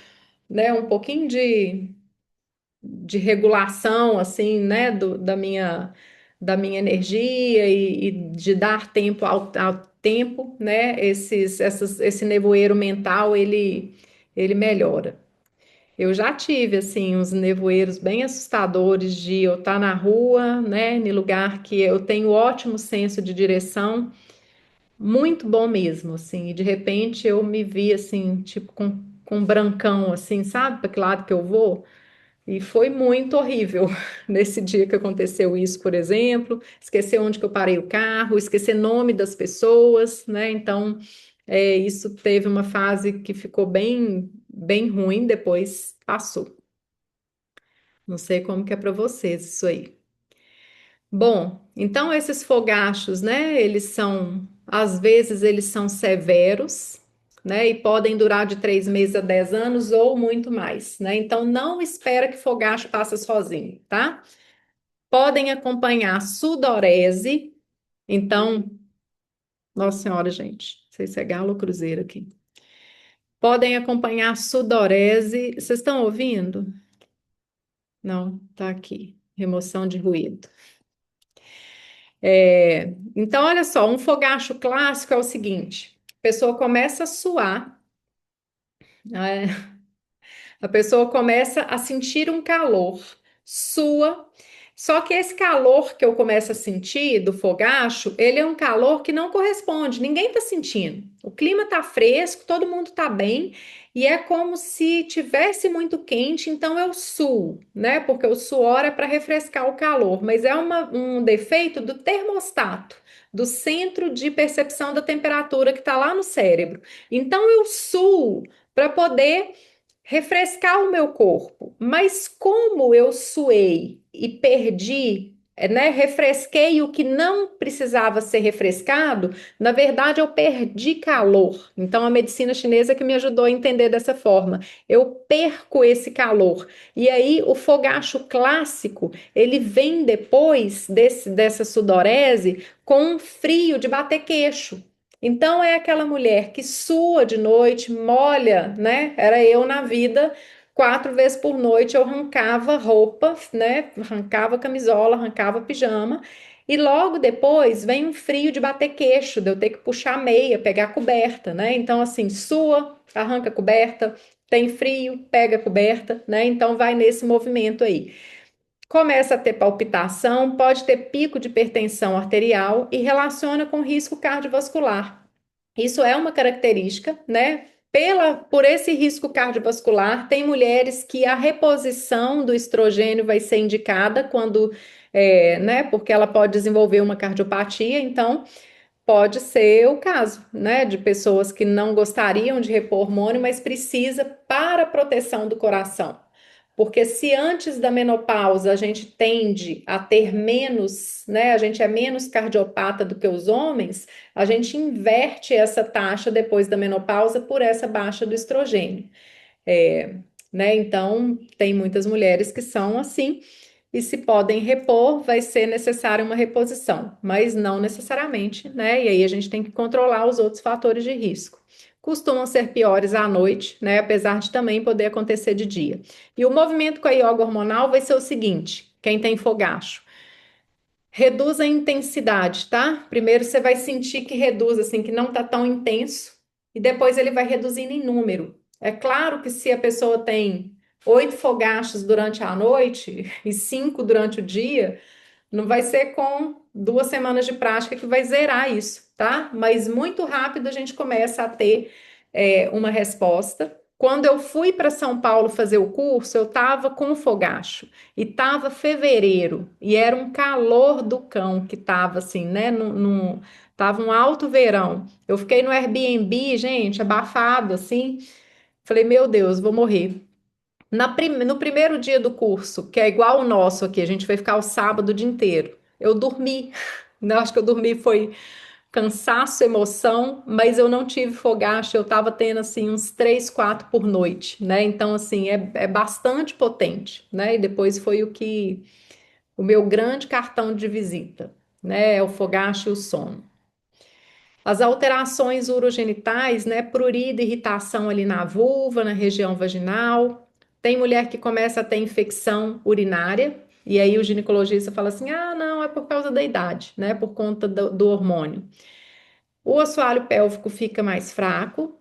né, um pouquinho de regulação, assim, né, da minha energia e de dar tempo ao tempo, né, esse nevoeiro mental, ele melhora. Eu já tive, assim, uns nevoeiros bem assustadores de eu estar na rua, né, em lugar que eu tenho ótimo senso de direção, muito bom mesmo, assim, e de repente eu me vi, assim, tipo, com um brancão, assim, sabe, para que lado que eu vou? E foi muito horrível nesse dia que aconteceu isso, por exemplo, esquecer onde que eu parei o carro, esquecer nome das pessoas, né? Então, isso teve uma fase que ficou bem, bem ruim, depois passou. Não sei como que é para vocês isso aí. Bom, então esses fogachos, né? Às vezes eles são severos, né? E podem durar de 3 meses a 10 anos ou muito mais, né? Então não espera que fogacho passe sozinho, tá? Podem acompanhar sudorese. Então, nossa senhora, gente, não sei se é galo ou cruzeiro aqui. Podem acompanhar sudorese. Vocês estão ouvindo? Não, tá aqui. Remoção de ruído. Então, olha só, um fogacho clássico é o seguinte: a pessoa começa a suar, né? A pessoa começa a sentir um calor, sua. Só que esse calor que eu começo a sentir do fogacho, ele é um calor que não corresponde, ninguém está sentindo. O clima está fresco, todo mundo está bem, e é como se tivesse muito quente, então eu suo, né? Porque o suor é para refrescar o calor, mas é um defeito do termostato, do centro de percepção da temperatura que está lá no cérebro. Então eu suo para poder refrescar o meu corpo. Mas como eu suei e perdi, né, refresquei o que não precisava ser refrescado, na verdade eu perdi calor. Então a medicina chinesa que me ajudou a entender dessa forma. Eu perco esse calor. E aí o fogacho clássico, ele vem depois dessa sudorese com um frio de bater queixo. Então é aquela mulher que sua de noite, molha, né? Era eu na vida, 4 vezes por noite eu arrancava roupa, né? Arrancava camisola, arrancava pijama. E logo depois vem um frio de bater queixo, de eu ter que puxar a meia, pegar a coberta, né? Então, assim, sua, arranca a coberta, tem frio, pega a coberta, né? Então vai nesse movimento aí. Começa a ter palpitação, pode ter pico de hipertensão arterial e relaciona com risco cardiovascular. Isso é uma característica, né? Por esse risco cardiovascular, tem mulheres que a reposição do estrogênio vai ser indicada quando, né? Porque ela pode desenvolver uma cardiopatia, então pode ser o caso, né? De pessoas que não gostariam de repor hormônio, mas precisa para a proteção do coração. Porque se antes da menopausa a gente tende a ter menos, né? A gente é menos cardiopata do que os homens, a gente inverte essa taxa depois da menopausa por essa baixa do estrogênio. É, né? Então, tem muitas mulheres que são assim, e se podem repor, vai ser necessária uma reposição, mas não necessariamente, né? E aí a gente tem que controlar os outros fatores de risco. Costumam ser piores à noite, né? Apesar de também poder acontecer de dia. E o movimento com a yoga hormonal vai ser o seguinte: quem tem fogacho, reduz a intensidade, tá? Primeiro você vai sentir que reduz, assim, que não tá tão intenso, e depois ele vai reduzindo em número. É claro que se a pessoa tem 8 fogachos durante a noite e 5 durante o dia, não vai ser com 2 semanas de prática que vai zerar isso, tá? Mas muito rápido a gente começa a ter uma resposta. Quando eu fui para São Paulo fazer o curso, eu estava com o fogacho e estava fevereiro e era um calor do cão que estava assim, né? Tava um alto verão. Eu fiquei no Airbnb, gente, abafado assim. Falei, meu Deus, vou morrer. No primeiro dia do curso, que é igual o nosso aqui, a gente vai ficar o sábado o dia inteiro. Eu dormi. Não, acho que eu dormi foi cansaço, emoção, mas eu não tive fogacho, eu tava tendo assim uns 3, 4 por noite, né? Então, assim, é bastante potente, né? E depois foi o meu grande cartão de visita, né? É o fogacho e o sono. As alterações urogenitais, né? Prurida, irritação ali na vulva, na região vaginal. Tem mulher que começa a ter infecção urinária, e aí o ginecologista fala assim: ah, não, é por causa da idade, né? Por conta do hormônio. O assoalho pélvico fica mais fraco,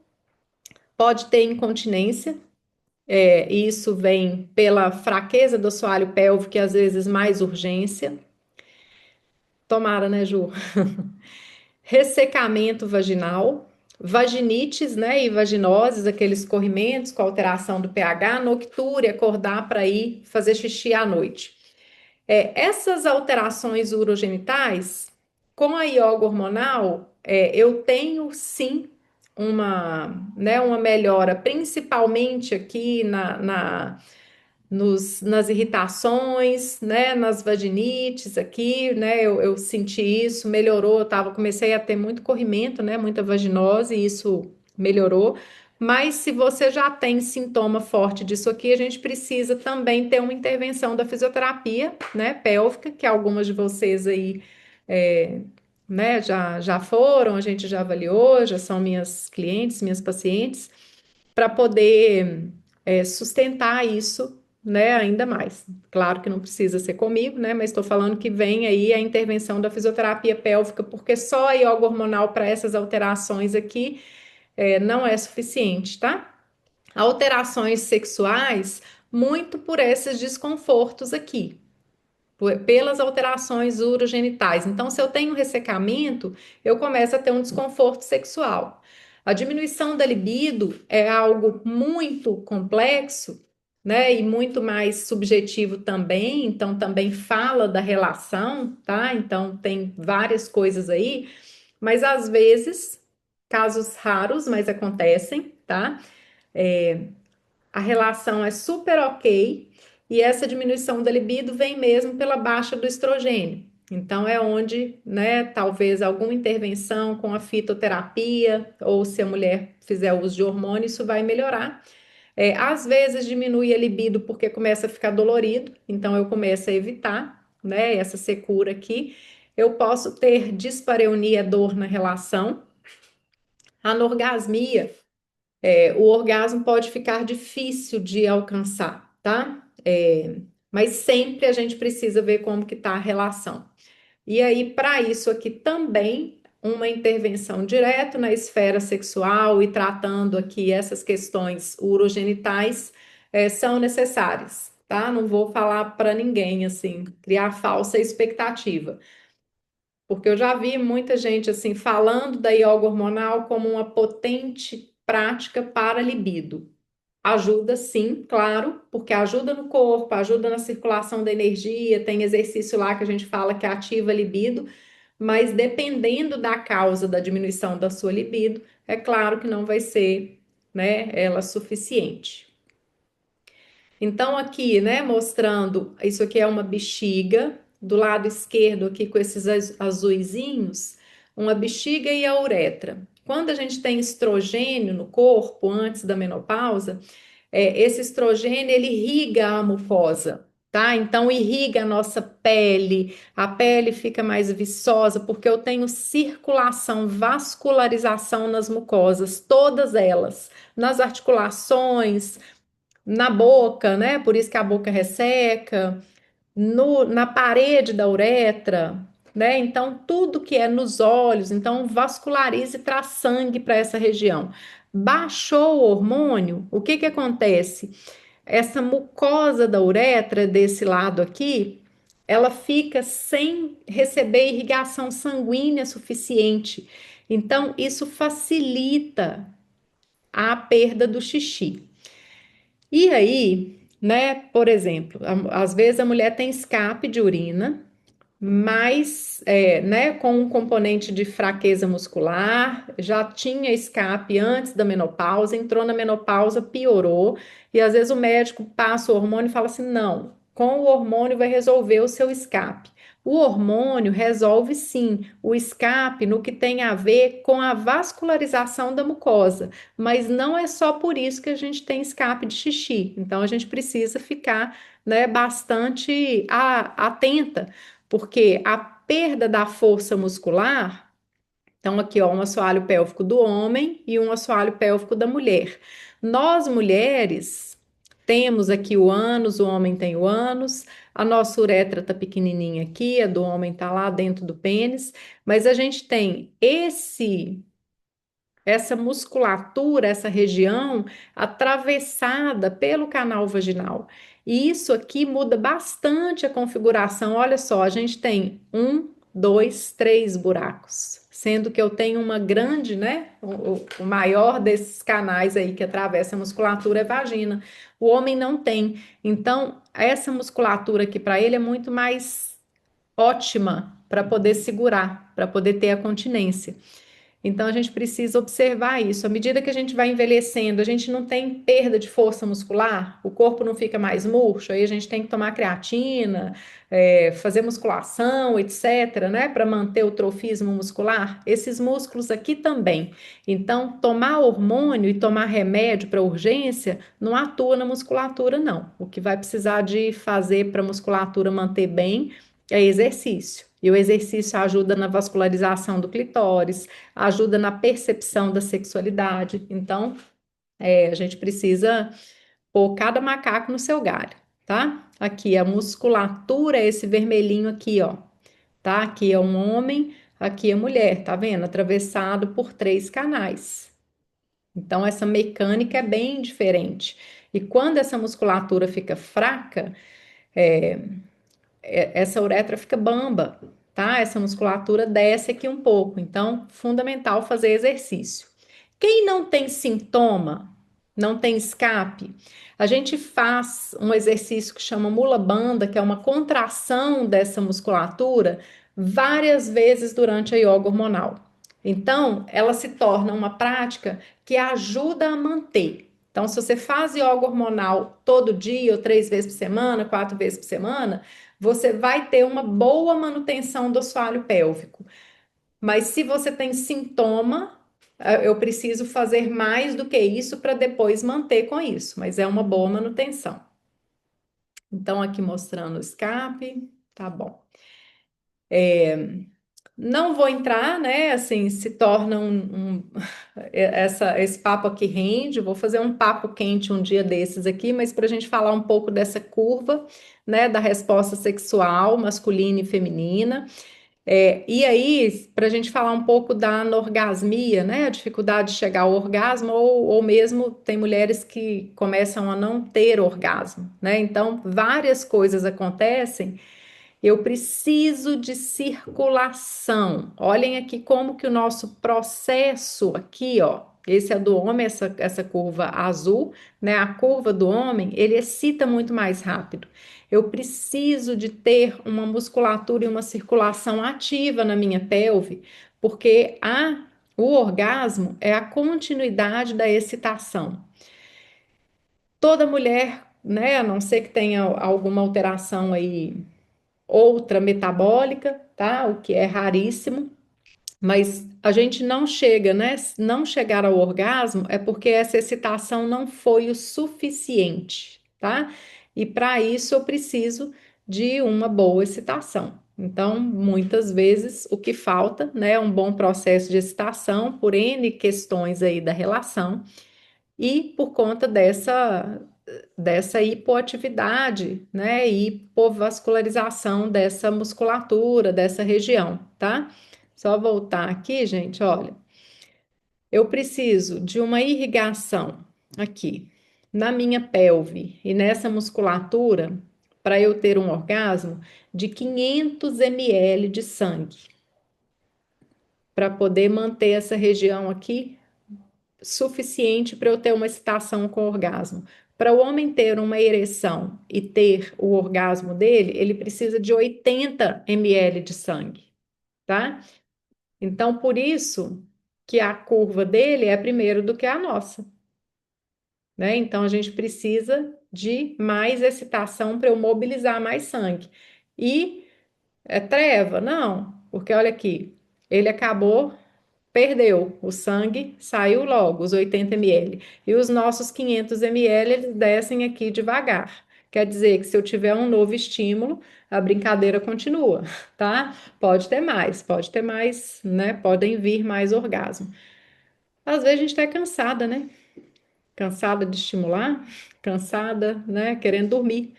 pode ter incontinência, e isso vem pela fraqueza do assoalho pélvico e às vezes mais urgência. Tomara, né, Ju? Ressecamento vaginal, vaginites, né, e vaginoses, aqueles escorrimentos com alteração do pH, noctúria, acordar para ir fazer xixi à noite. Essas alterações urogenitais, com a yoga hormonal, eu tenho sim uma melhora, principalmente aqui nas irritações, né, nas vaginites aqui, né, eu senti isso, melhorou, comecei a ter muito corrimento, né, muita vaginose, e isso melhorou. Mas se você já tem sintoma forte disso aqui, a gente precisa também ter uma intervenção da fisioterapia, né, pélvica, que algumas de vocês aí, é, né, já foram, a gente já avaliou, já são minhas clientes, minhas pacientes, para poder sustentar isso, né, ainda mais. Claro que não precisa ser comigo, né, mas estou falando que vem aí a intervenção da fisioterapia pélvica, porque só a yoga hormonal para essas alterações aqui não é suficiente, tá? Alterações sexuais, muito por esses desconfortos aqui, pelas alterações urogenitais. Então, se eu tenho ressecamento, eu começo a ter um desconforto sexual. A diminuição da libido é algo muito complexo, né? E muito mais subjetivo também, então também fala da relação, tá? Então tem várias coisas aí, mas às vezes, casos raros, mas acontecem, tá? A relação é super ok e essa diminuição da libido vem mesmo pela baixa do estrogênio. Então é onde, né, talvez alguma intervenção com a fitoterapia ou se a mulher fizer uso de hormônio, isso vai melhorar. Às vezes diminui a libido porque começa a ficar dolorido, então eu começo a evitar, né, essa secura aqui. Eu posso ter dispareunia, dor na relação, A anorgasmia, o orgasmo pode ficar difícil de alcançar, tá? Mas sempre a gente precisa ver como que tá a relação. E aí, para isso aqui também, uma intervenção direto na esfera sexual e tratando aqui essas questões urogenitais são necessárias, tá? Não vou falar para ninguém assim, criar falsa expectativa, porque eu já vi muita gente assim falando da yoga hormonal como uma potente prática para libido. Ajuda sim, claro, porque ajuda no corpo, ajuda na circulação da energia, tem exercício lá que a gente fala que ativa a libido, mas dependendo da causa da diminuição da sua libido, é claro que não vai ser, né, ela suficiente. Então, aqui, né, mostrando, isso aqui é uma bexiga, do lado esquerdo aqui com esses azuizinhos, uma bexiga e a uretra. Quando a gente tem estrogênio no corpo, antes da menopausa, esse estrogênio, ele irriga a mucosa, tá? Então, irriga a nossa pele, a pele fica mais viçosa, porque eu tenho circulação, vascularização nas mucosas, todas elas, nas articulações, na boca, né? Por isso que a boca resseca, na parede da uretra, né? Então, tudo que é nos olhos, então vascularize e traz sangue para essa região. Baixou o hormônio, o que que acontece? Essa mucosa da uretra, desse lado aqui, ela fica sem receber irrigação sanguínea suficiente. Então, isso facilita a perda do xixi. E aí, né, por exemplo, às vezes a mulher tem escape de urina, mas, né, com um componente de fraqueza muscular, já tinha escape antes da menopausa, entrou na menopausa, piorou, e às vezes o médico passa o hormônio e fala assim: não, com o hormônio vai resolver o seu escape. O hormônio resolve sim o escape no que tem a ver com a vascularização da mucosa, mas não é só por isso que a gente tem escape de xixi. Então a gente precisa ficar, né, bastante atenta, porque a perda da força muscular, então aqui ó, um assoalho pélvico do homem e um assoalho pélvico da mulher. Nós mulheres temos aqui o ânus, o homem tem o ânus, a nossa uretra tá pequenininha aqui, a do homem tá lá dentro do pênis, mas a gente tem essa musculatura, essa região atravessada pelo canal vaginal. E isso aqui muda bastante a configuração. Olha só, a gente tem um, dois, três buracos, sendo que eu tenho uma grande, né? O maior desses canais aí que atravessa a musculatura é vagina. O homem não tem. Então, essa musculatura aqui para ele é muito mais ótima para poder segurar, para poder ter a continência. Então a gente precisa observar isso. À medida que a gente vai envelhecendo, a gente não tem perda de força muscular, o corpo não fica mais murcho, aí a gente tem que tomar creatina, fazer musculação, etc., né, para manter o trofismo muscular. Esses músculos aqui também. Então, tomar hormônio e tomar remédio para urgência não atua na musculatura, não. O que vai precisar de fazer para a musculatura manter bem é exercício. E o exercício ajuda na vascularização do clitóris, ajuda na percepção da sexualidade. Então, a gente precisa pôr cada macaco no seu galho, tá? Aqui a musculatura é esse vermelhinho aqui, ó, tá? Aqui é um homem, aqui é mulher, tá vendo? Atravessado por três canais. Então, essa mecânica é bem diferente. E quando essa musculatura fica fraca, essa uretra fica bamba, tá? Essa musculatura desce aqui um pouco. Então, fundamental fazer exercício. Quem não tem sintoma, não tem escape, a gente faz um exercício que chama mula banda, que é uma contração dessa musculatura várias vezes durante a yoga hormonal. Então, ela se torna uma prática que ajuda a manter. Então, se você faz yoga hormonal todo dia, ou 3 vezes por semana, 4 vezes por semana, você vai ter uma boa manutenção do assoalho pélvico. Mas se você tem sintoma, eu preciso fazer mais do que isso para depois manter com isso, mas é uma boa manutenção. Então, aqui mostrando o escape, tá bom. Não vou entrar, né? Assim, se torna esse papo aqui rende. Vou fazer um papo quente um dia desses aqui, mas para a gente falar um pouco dessa curva, né, da resposta sexual masculina e feminina. E aí, para a gente falar um pouco da anorgasmia, né, a dificuldade de chegar ao orgasmo, ou mesmo tem mulheres que começam a não ter orgasmo, né? Então, várias coisas acontecem. Eu preciso de circulação. Olhem aqui como que o nosso processo aqui, ó, esse é do homem, essa curva azul, né? A curva do homem, ele excita muito mais rápido. Eu preciso de ter uma musculatura e uma circulação ativa na minha pelve, porque o orgasmo é a continuidade da excitação. Toda mulher, né, a não ser que tenha alguma alteração aí outra metabólica, tá? O que é raríssimo, mas a gente não chega, né? Não chegar ao orgasmo é porque essa excitação não foi o suficiente, tá? E para isso eu preciso de uma boa excitação. Então, muitas vezes o que falta, né, é um bom processo de excitação por N questões aí da relação e por conta dessa hipoatividade, né, e hipovascularização dessa musculatura, dessa região, tá? Só voltar aqui, gente, olha, eu preciso de uma irrigação aqui na minha pelve e nessa musculatura para eu ter um orgasmo de 500 ml de sangue, para poder manter essa região aqui suficiente para eu ter uma excitação com orgasmo. Para o homem ter uma ereção e ter o orgasmo dele, ele precisa de 80 ml de sangue, tá? Então, por isso que a curva dele é primeiro do que a nossa, né? Então, a gente precisa de mais excitação para eu mobilizar mais sangue. E é treva? Não, porque olha aqui, ele acabou. Perdeu o sangue, saiu logo os 80 ml. E os nossos 500 ml, eles descem aqui devagar. Quer dizer que se eu tiver um novo estímulo, a brincadeira continua, tá? Pode ter mais, né? Podem vir mais orgasmo. Às vezes a gente tá cansada, né? Cansada de estimular, cansada, né? Querendo dormir.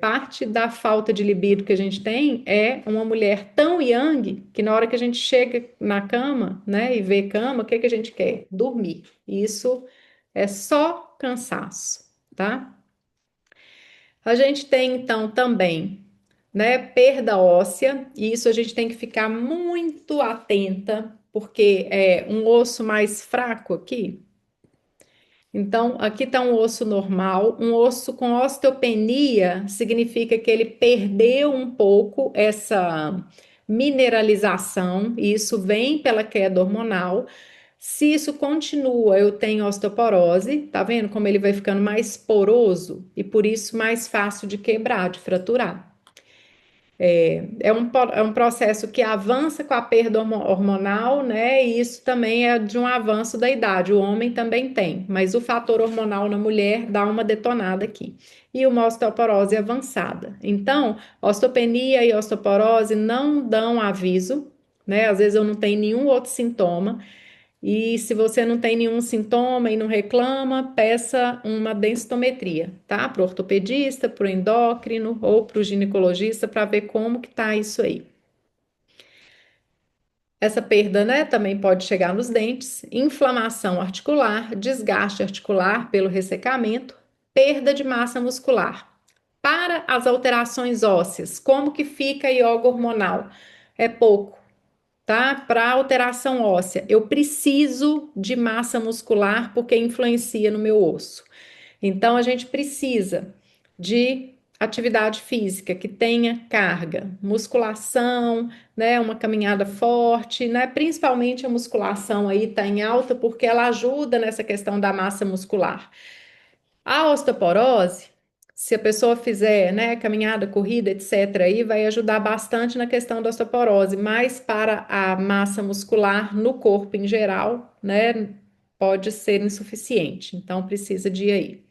Parte da falta de libido que a gente tem é uma mulher tão yang que na hora que a gente chega na cama, né, e vê cama, o que que a gente quer? Dormir. E isso é só cansaço, tá? A gente tem então também, né, perda óssea, e isso a gente tem que ficar muito atenta, porque é um osso mais fraco aqui. Então, aqui está um osso normal, um osso com osteopenia significa que ele perdeu um pouco essa mineralização, e isso vem pela queda hormonal. Se isso continua, eu tenho osteoporose, tá vendo como ele vai ficando mais poroso e por isso mais fácil de quebrar, de fraturar. É um processo que avança com a perda hormonal, né? E isso também é de um avanço da idade. O homem também tem, mas o fator hormonal na mulher dá uma detonada aqui. E uma osteoporose avançada. Então, osteopenia e osteoporose não dão aviso, né? Às vezes eu não tenho nenhum outro sintoma. E se você não tem nenhum sintoma e não reclama, peça uma densitometria, tá? Para o ortopedista, para o endócrino ou para o ginecologista para ver como que tá isso aí. Essa perda, né, também pode chegar nos dentes, inflamação articular, desgaste articular pelo ressecamento, perda de massa muscular. Para as alterações ósseas, como que fica a yoga hormonal? É pouco, tá? Para alteração óssea, eu preciso de massa muscular porque influencia no meu osso. Então, a gente precisa de atividade física que tenha carga, musculação, né? Uma caminhada forte, né? Principalmente a musculação aí tá em alta porque ela ajuda nessa questão da massa muscular. A osteoporose, se a pessoa fizer, né, caminhada, corrida, etc., aí vai ajudar bastante na questão da osteoporose, mas para a massa muscular no corpo em geral, né, pode ser insuficiente. Então precisa de ir aí.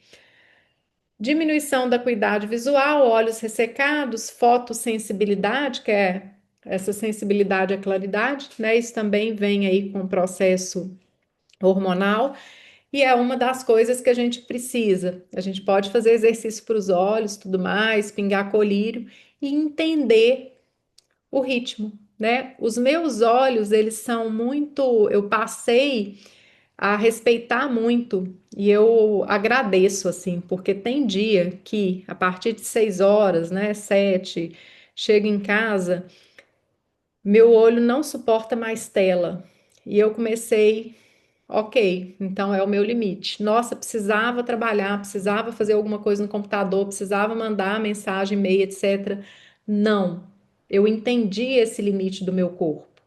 Diminuição da acuidade visual, olhos ressecados, fotossensibilidade, que é essa sensibilidade à claridade, né? Isso também vem aí com o processo hormonal e é uma das coisas que a gente precisa. A gente pode fazer exercício para os olhos, tudo mais, pingar colírio e entender o ritmo, né? Os meus olhos, eles são muito, eu passei a respeitar muito e eu agradeço assim, porque tem dia que a partir de 6 horas, né, 7, chego em casa, meu olho não suporta mais tela e eu comecei, ok, então é o meu limite. Nossa, precisava trabalhar, precisava fazer alguma coisa no computador, precisava mandar mensagem, e-mail, etc. Não, eu entendi esse limite do meu corpo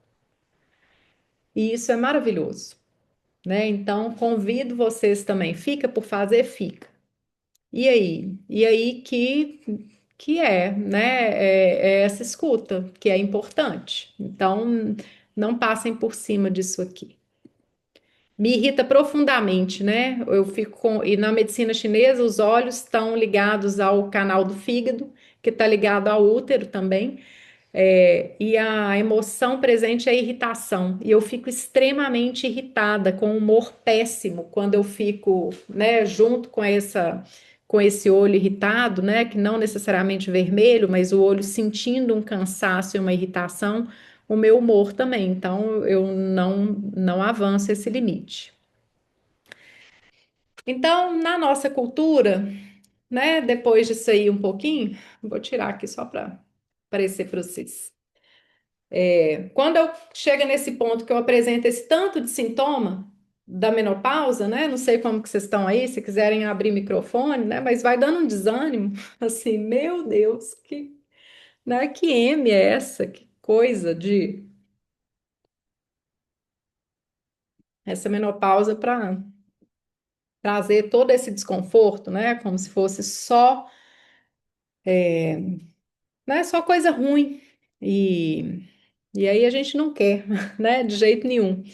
e isso é maravilhoso, né? Então, convido vocês também. Fica por fazer? Fica. E aí? E aí que é, né? É essa escuta que é importante. Então, não passem por cima disso aqui. Me irrita profundamente, né? Eu fico e na medicina chinesa os olhos estão ligados ao canal do fígado, que está ligado ao útero também. E a emoção presente é a irritação. E eu fico extremamente irritada, com um humor péssimo, quando eu fico, né, junto com esse olho irritado, né, que não necessariamente vermelho, mas o olho sentindo um cansaço e uma irritação, o meu humor também. Então eu não avanço esse limite. Então, na nossa cultura, né, depois disso aí um pouquinho, vou tirar aqui só para aparecer para vocês. Quando eu chego nesse ponto que eu apresento esse tanto de sintoma da menopausa, né? Não sei como que vocês estão aí, se quiserem abrir microfone, né? Mas vai dando um desânimo, assim, meu Deus, que M é essa? Que coisa de essa menopausa para trazer todo esse desconforto, né? Como se fosse só, né? Só coisa ruim. E aí a gente não quer, né? De jeito nenhum.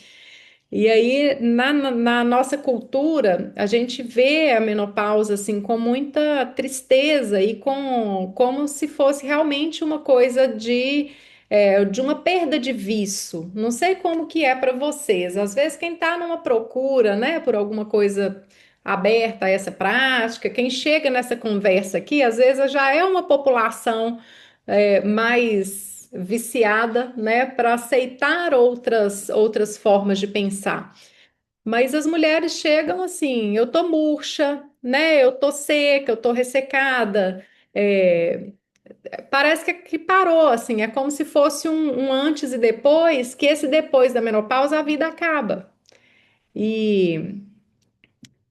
E aí, na nossa cultura, a gente vê a menopausa assim com muita tristeza e como se fosse realmente uma coisa de uma perda de viço. Não sei como que é para vocês. Às vezes, quem está numa procura, né, por alguma coisa aberta a essa prática, quem chega nessa conversa aqui, às vezes já é uma população mais viciada, né, para aceitar outras formas de pensar. Mas as mulheres chegam assim, eu tô murcha, né? Eu tô seca, eu tô ressecada. É, parece que parou, assim, é como se fosse um antes e depois, que esse depois da menopausa a vida acaba. E,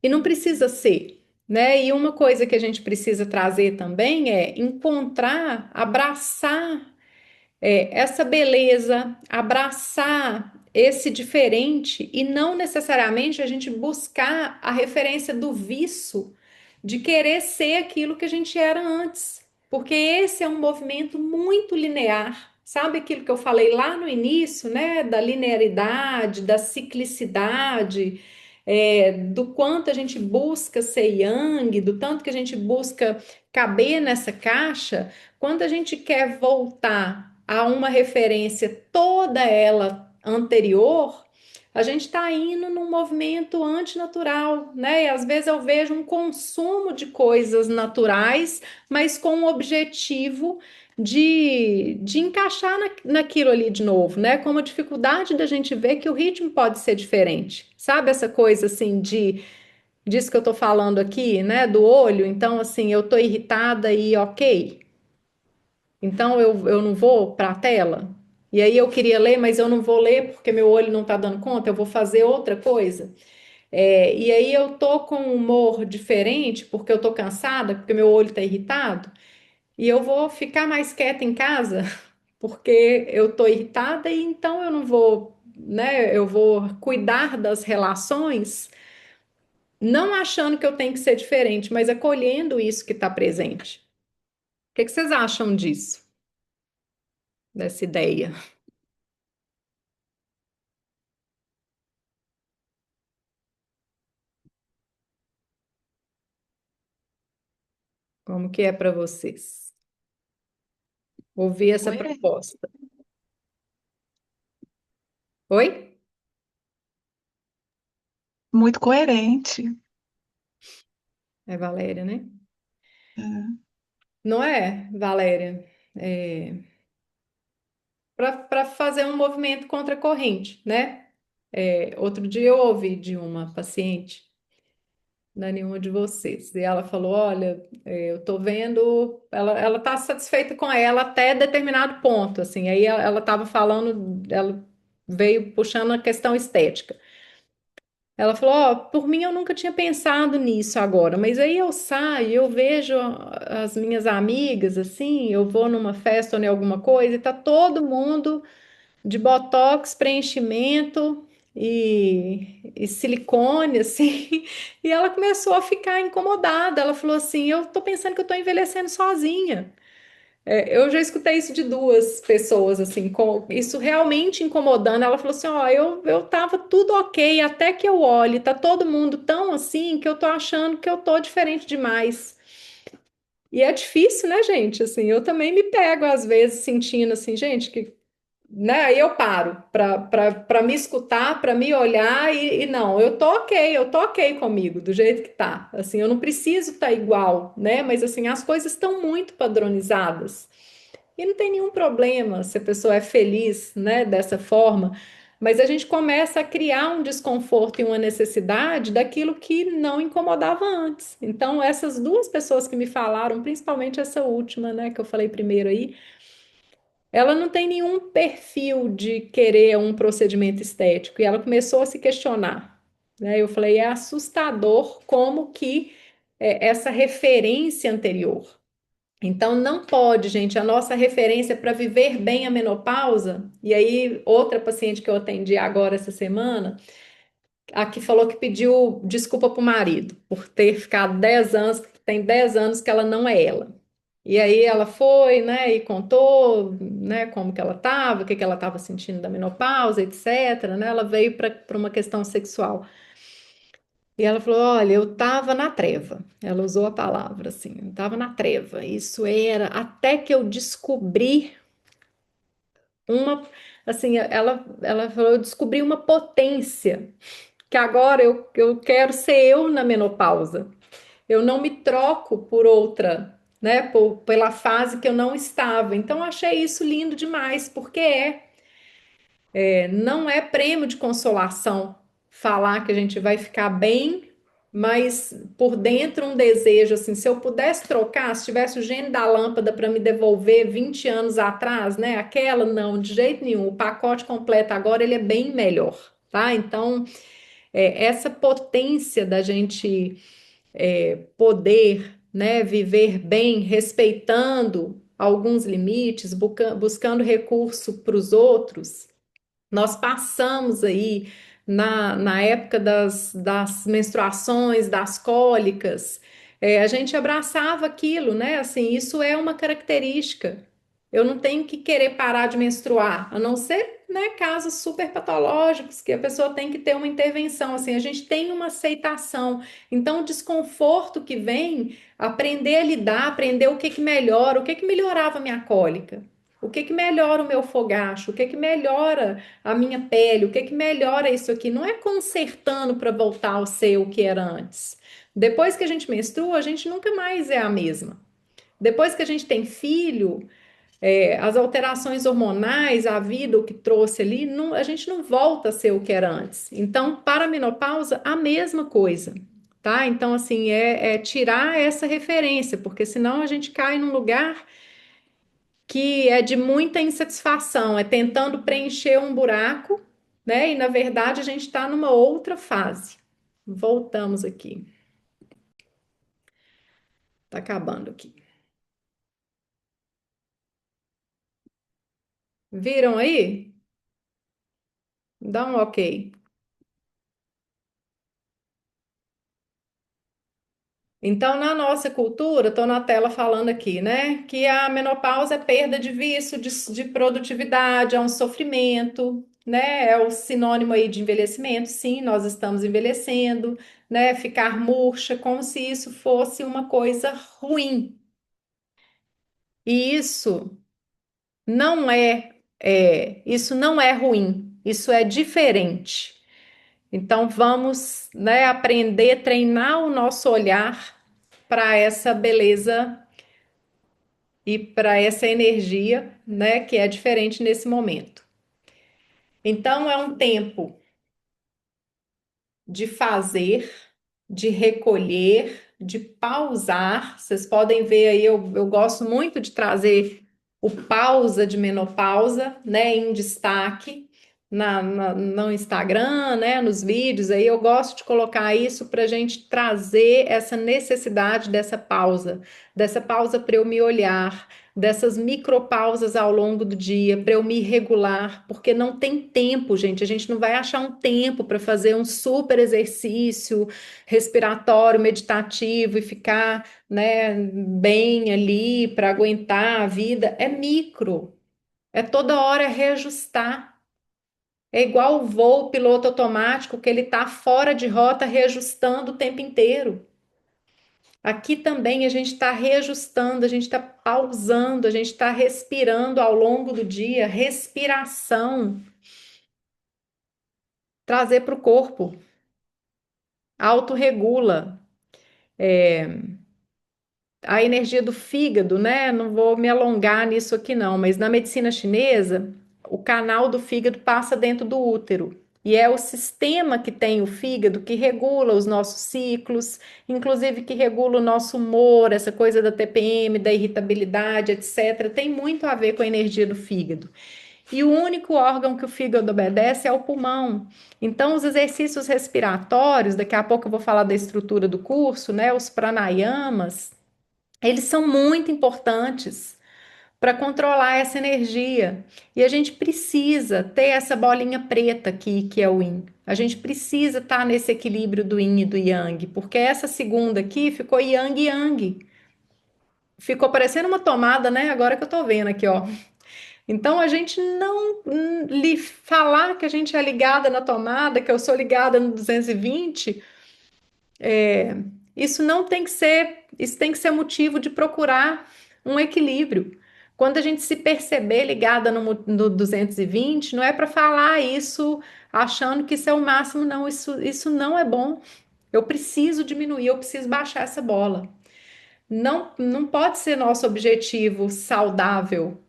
e não precisa ser. Né? E uma coisa que a gente precisa trazer também é encontrar, abraçar essa beleza, abraçar esse diferente e não necessariamente a gente buscar a referência do vício de querer ser aquilo que a gente era antes, porque esse é um movimento muito linear. Sabe aquilo que eu falei lá no início, né? Da linearidade, da ciclicidade, do quanto a gente busca ser yang, do tanto que a gente busca caber nessa caixa. Quando a gente quer voltar a uma referência toda ela anterior, a gente está indo num movimento antinatural, né? E às vezes eu vejo um consumo de coisas naturais, mas com o objetivo de encaixar naquilo ali de novo, né? Com a dificuldade da gente ver que o ritmo pode ser diferente. Sabe essa coisa assim disso que eu tô falando aqui, né? Do olho. Então, assim, eu tô irritada e ok. Então eu não vou para a tela. E aí eu queria ler, mas eu não vou ler porque meu olho não está dando conta, eu vou fazer outra coisa. E aí eu tô com um humor diferente porque eu tô cansada, porque meu olho está irritado, e eu vou ficar mais quieta em casa porque eu tô irritada e então eu não vou, né? Eu vou cuidar das relações, não achando que eu tenho que ser diferente, mas acolhendo isso que está presente. O que que vocês acham disso, dessa ideia? Como que é para vocês? Ouvir essa
Oi,
proposta. Oi?
Muito coerente.
É Valéria, né?
É.
Não é, Valéria? É, para fazer um movimento contra a corrente, né? É, outro dia eu ouvi de uma paciente, não é nenhuma de vocês, e ela falou: Olha, eu tô vendo, ela tá satisfeita com ela até determinado ponto, assim. Aí ela estava falando, ela veio puxando a questão estética. Ela falou: Ó, por mim eu nunca tinha pensado nisso agora, mas aí eu saio, eu vejo as minhas amigas, assim, eu vou numa festa ou em alguma coisa e tá todo mundo de botox, preenchimento e silicone, assim. E ela começou a ficar incomodada. Ela falou assim: Eu tô pensando que eu tô envelhecendo sozinha. É, eu já escutei isso de duas pessoas, assim, com isso realmente incomodando. Ela falou assim: Ó, eu tava tudo ok, até que eu olhe, tá todo mundo tão assim que eu tô achando que eu tô diferente demais. E é difícil, né, gente? Assim, eu também me pego às vezes sentindo assim, gente, que né? Aí eu paro para me escutar, para me olhar e não, eu tô ok comigo, do jeito que tá. Assim, eu não preciso estar igual, né? Mas assim, as coisas estão muito padronizadas. E não tem nenhum problema se a pessoa é feliz, né, dessa forma. Mas a gente começa a criar um desconforto e uma necessidade daquilo que não incomodava antes. Então, essas duas pessoas que me falaram, principalmente essa última, né, que eu falei primeiro aí, ela não tem nenhum perfil de querer um procedimento estético e ela começou a se questionar, né? Eu falei, é assustador como que essa referência anterior. Então, não pode, gente, a nossa referência para viver bem a menopausa, e aí outra paciente que eu atendi agora essa semana, a que falou que pediu desculpa para o marido por ter ficado 10 anos, tem 10 anos que ela não é ela. E aí ela foi, né, e contou, né, como que ela estava, o que que ela estava sentindo da menopausa, etc, né? Ela veio para uma questão sexual. E ela falou: "Olha, eu estava na treva". Ela usou a palavra assim, eu estava na treva. Isso era até que eu descobri uma, assim, ela falou, eu descobri uma potência que agora eu quero ser eu na menopausa. Eu não me troco por outra, né? Pela fase que eu não estava. Então, eu achei isso lindo demais, porque não é prêmio de consolação falar que a gente vai ficar bem, mas por dentro um desejo assim, se eu pudesse trocar, se tivesse o gênio da lâmpada para me devolver 20 anos atrás, né? Aquela não, de jeito nenhum. O pacote completo agora ele é bem melhor, tá? Então, essa potência da gente poder, né, viver bem, respeitando alguns limites, buscando recurso para os outros, nós passamos aí na época das menstruações, das cólicas, a gente abraçava aquilo, né? Assim, isso é uma característica. Eu não tenho que querer parar de menstruar, a não ser, né, casos super patológicos que a pessoa tem que ter uma intervenção. Assim, a gente tem uma aceitação. Então, o desconforto que vem, aprender a lidar, aprender o que que melhora, o que que melhorava a minha cólica. O que que melhora o meu fogacho? O que que melhora a minha pele? O que que melhora isso aqui? Não é consertando para voltar ao ser o que era antes. Depois que a gente menstrua, a gente nunca mais é a mesma. Depois que a gente tem filho, as alterações hormonais, a vida, o que trouxe ali, a gente não volta a ser o que era antes. Então, para a menopausa, a mesma coisa. Tá? Então, assim, é tirar essa referência, porque senão a gente cai num lugar que é de muita insatisfação, é tentando preencher um buraco, né? E na verdade a gente está numa outra fase. Voltamos aqui. Tá acabando aqui. Viram aí? Dá um ok. Então, na nossa cultura, estou na tela falando aqui, né? Que a menopausa é perda de vício, de produtividade, é um sofrimento, né? É o sinônimo aí de envelhecimento. Sim, nós estamos envelhecendo, né? Ficar murcha, como se isso fosse uma coisa ruim. E isso não é ruim. Isso é diferente. Então vamos, né, aprender, treinar o nosso olhar para essa beleza e para essa energia, né, que é diferente nesse momento. Então é um tempo de fazer, de recolher, de pausar. Vocês podem ver aí, eu gosto muito de trazer o pausa de menopausa, né, em destaque no Instagram, né, nos vídeos aí. Eu gosto de colocar isso para a gente trazer essa necessidade dessa pausa para eu me olhar, dessas micropausas ao longo do dia, para eu me regular, porque não tem tempo, gente. A gente não vai achar um tempo para fazer um super exercício respiratório, meditativo e ficar, né, bem ali para aguentar a vida. É micro, é toda hora reajustar. É igual o voo piloto automático que ele está fora de rota, reajustando o tempo inteiro. Aqui também a gente está reajustando, a gente está pausando, a gente está respirando ao longo do dia. Respiração, trazer para o corpo, autorregula. A energia do fígado, né? Não vou me alongar nisso aqui não, mas na medicina chinesa, o canal do fígado passa dentro do útero. E é o sistema que tem o fígado que regula os nossos ciclos, inclusive que regula o nosso humor, essa coisa da TPM, da irritabilidade, etc. Tem muito a ver com a energia do fígado. E o único órgão que o fígado obedece é o pulmão. Então, os exercícios respiratórios, daqui a pouco eu vou falar da estrutura do curso, né? Os pranayamas, eles são muito importantes para controlar essa energia. E a gente precisa ter essa bolinha preta aqui, que é o Yin. A gente precisa estar nesse equilíbrio do Yin e do Yang, porque essa segunda aqui ficou Yang Yang. Ficou parecendo uma tomada, né? Agora que eu tô vendo aqui, ó. Então a gente não lhe falar que a gente é ligada na tomada, que eu sou ligada no 220. Isso não tem que ser, isso tem que ser motivo de procurar um equilíbrio. Quando a gente se perceber ligada no 220, não é para falar isso achando que isso é o máximo, não. Isso não é bom. Eu preciso diminuir, eu preciso baixar essa bola. Não, não pode ser nosso objetivo saudável.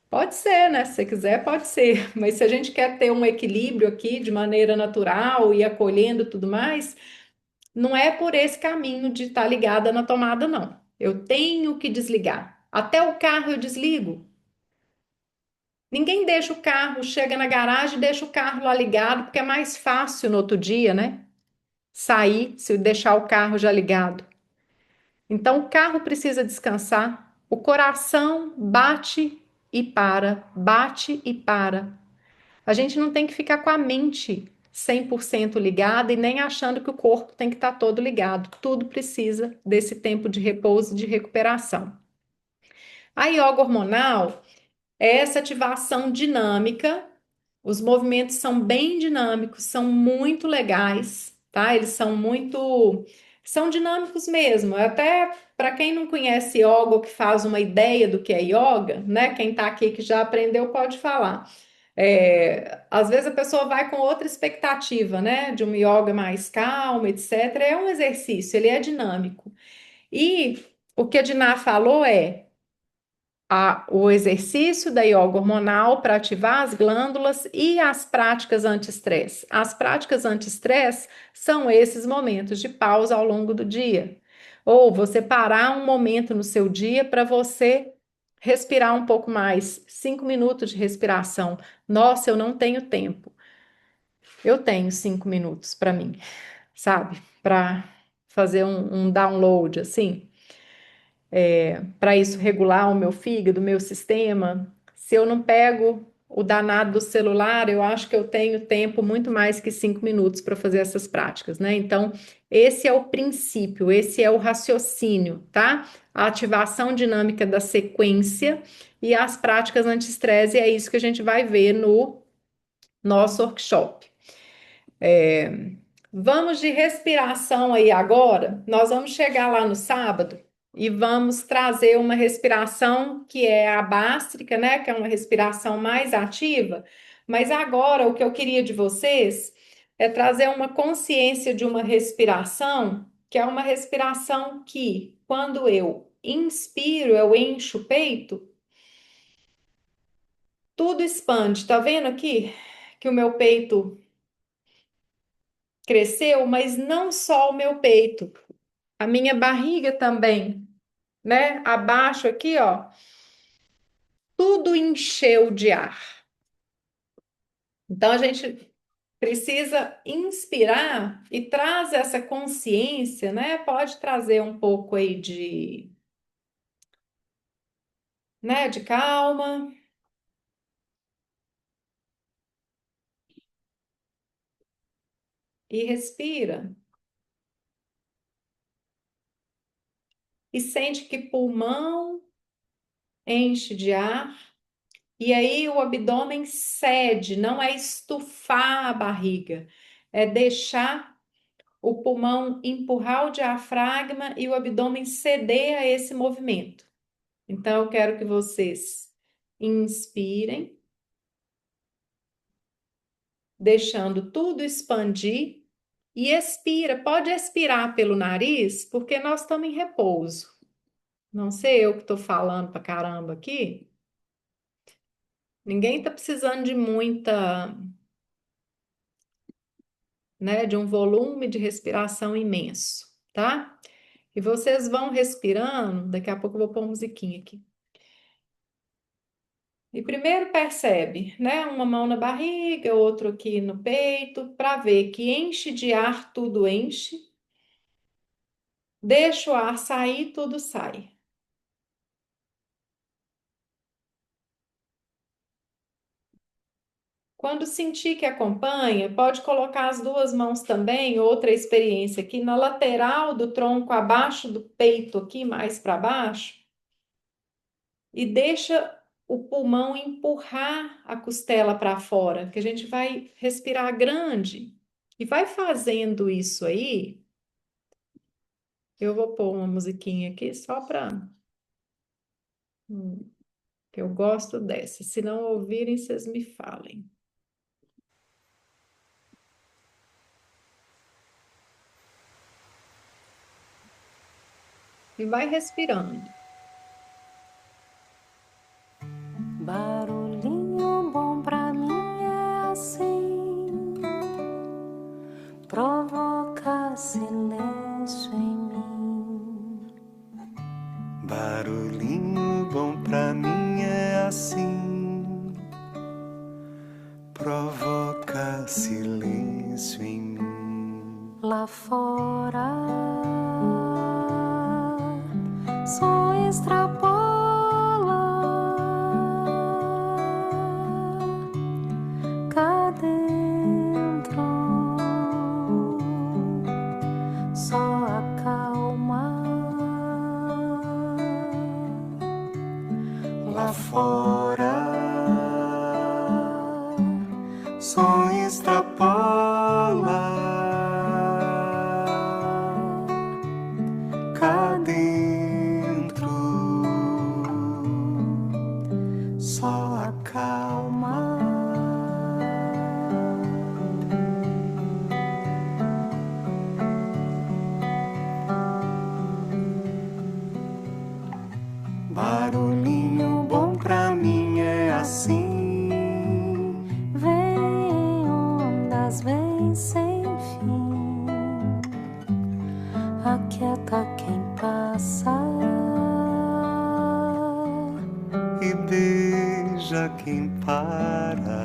Pode ser, né? Se você quiser, pode ser. Mas se a gente quer ter um equilíbrio aqui de maneira natural e acolhendo tudo mais, não é por esse caminho de estar ligada na tomada, não. Eu tenho que desligar. Até o carro eu desligo. Ninguém deixa o carro, chega na garagem e deixa o carro lá ligado, porque é mais fácil no outro dia, né? Sair se deixar o carro já ligado. Então o carro precisa descansar. O coração bate e para, bate e para. A gente não tem que ficar com a mente 100% ligada e nem achando que o corpo tem que estar todo ligado. Tudo precisa desse tempo de repouso e de recuperação. A yoga hormonal é essa ativação dinâmica. Os movimentos são bem dinâmicos, são muito legais, tá? Eles são dinâmicos mesmo. Até para quem não conhece yoga ou que faz uma ideia do que é yoga, né? Quem tá aqui que já aprendeu pode falar. Às vezes a pessoa vai com outra expectativa, né? De um yoga mais calmo, etc. É um exercício, ele é dinâmico. E o que a Diná falou é o exercício da yoga hormonal para ativar as glândulas e as práticas anti-estresse. As práticas anti-estresse são esses momentos de pausa ao longo do dia. Ou você parar um momento no seu dia para você respirar um pouco mais, 5 minutos de respiração. Nossa, eu não tenho tempo. Eu tenho 5 minutos para mim, sabe? Para fazer um download assim, para isso regular o meu fígado, o meu sistema. Se eu não pego o danado do celular, eu acho que eu tenho tempo muito mais que 5 minutos para fazer essas práticas, né? Então, esse é o princípio, esse é o raciocínio, tá? A ativação dinâmica da sequência e as práticas anti-estresse, e é isso que a gente vai ver no nosso workshop. Vamos de respiração aí agora. Nós vamos chegar lá no sábado e vamos trazer uma respiração que é a bástrica, né? Que é uma respiração mais ativa, Mas agora o que eu queria de vocês é trazer uma consciência de uma respiração, que é uma respiração que, quando eu inspiro, eu encho o peito, tudo expande. Tá vendo aqui que o meu peito cresceu, mas não só o meu peito, a minha barriga também, né? Abaixo aqui, ó, tudo encheu de ar. Então a gente precisa inspirar e traz essa consciência, né? Pode trazer um pouco aí de calma e respira e sente que pulmão enche de ar e aí o abdômen cede, não é estufar a barriga, é deixar o pulmão empurrar o diafragma e o abdômen ceder a esse movimento. Então, eu quero que vocês inspirem, deixando tudo expandir, e expira. Pode expirar pelo nariz, porque nós estamos em repouso. Não sei eu que estou falando pra caramba aqui. Ninguém está precisando de muita, né, de um volume de respiração imenso, tá? E vocês vão respirando. Daqui a pouco eu vou pôr uma musiquinha aqui. E primeiro percebe, né? Uma mão na barriga, outro aqui no peito, para ver que enche de ar, tudo enche. Deixa o ar sair, tudo sai. Quando sentir que acompanha, pode colocar as duas mãos também, outra experiência aqui, na lateral do tronco, abaixo do peito, aqui mais para baixo, e deixa o pulmão empurrar a costela para fora, que a gente vai respirar grande. E vai fazendo isso aí. Eu vou pôr uma musiquinha aqui só para que eu gosto dessa. Se não ouvirem, vocês me falem. E vai respirando.
Barulhinho bom pra mim é assim, provoca silêncio em mim.
Barulhinho bom pra mim é assim, provoca silêncio em mim.
Lá fora, só extrapola. Cá dentro, só acalma.
Lá fora, só extrapola. Cá dentro, só acalma. Barulhinho bom pra mim é assim.
Vem ondas, vem sem fim, aquieta quem passa
E beija quem para.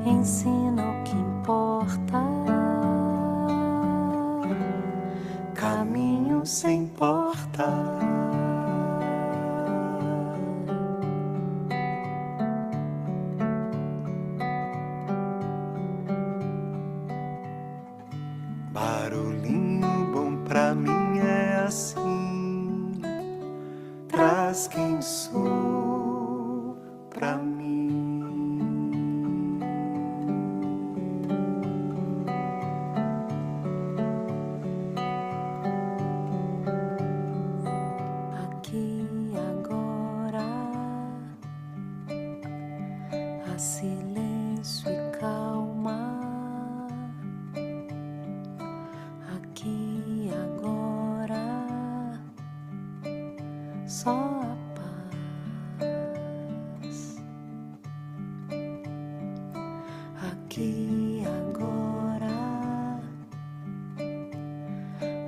ensina o que importa,
Caminho sem porta. Barulhinho bom pra mim é assim. Traz quem sou pra mim.
aqui agora. aqui agora,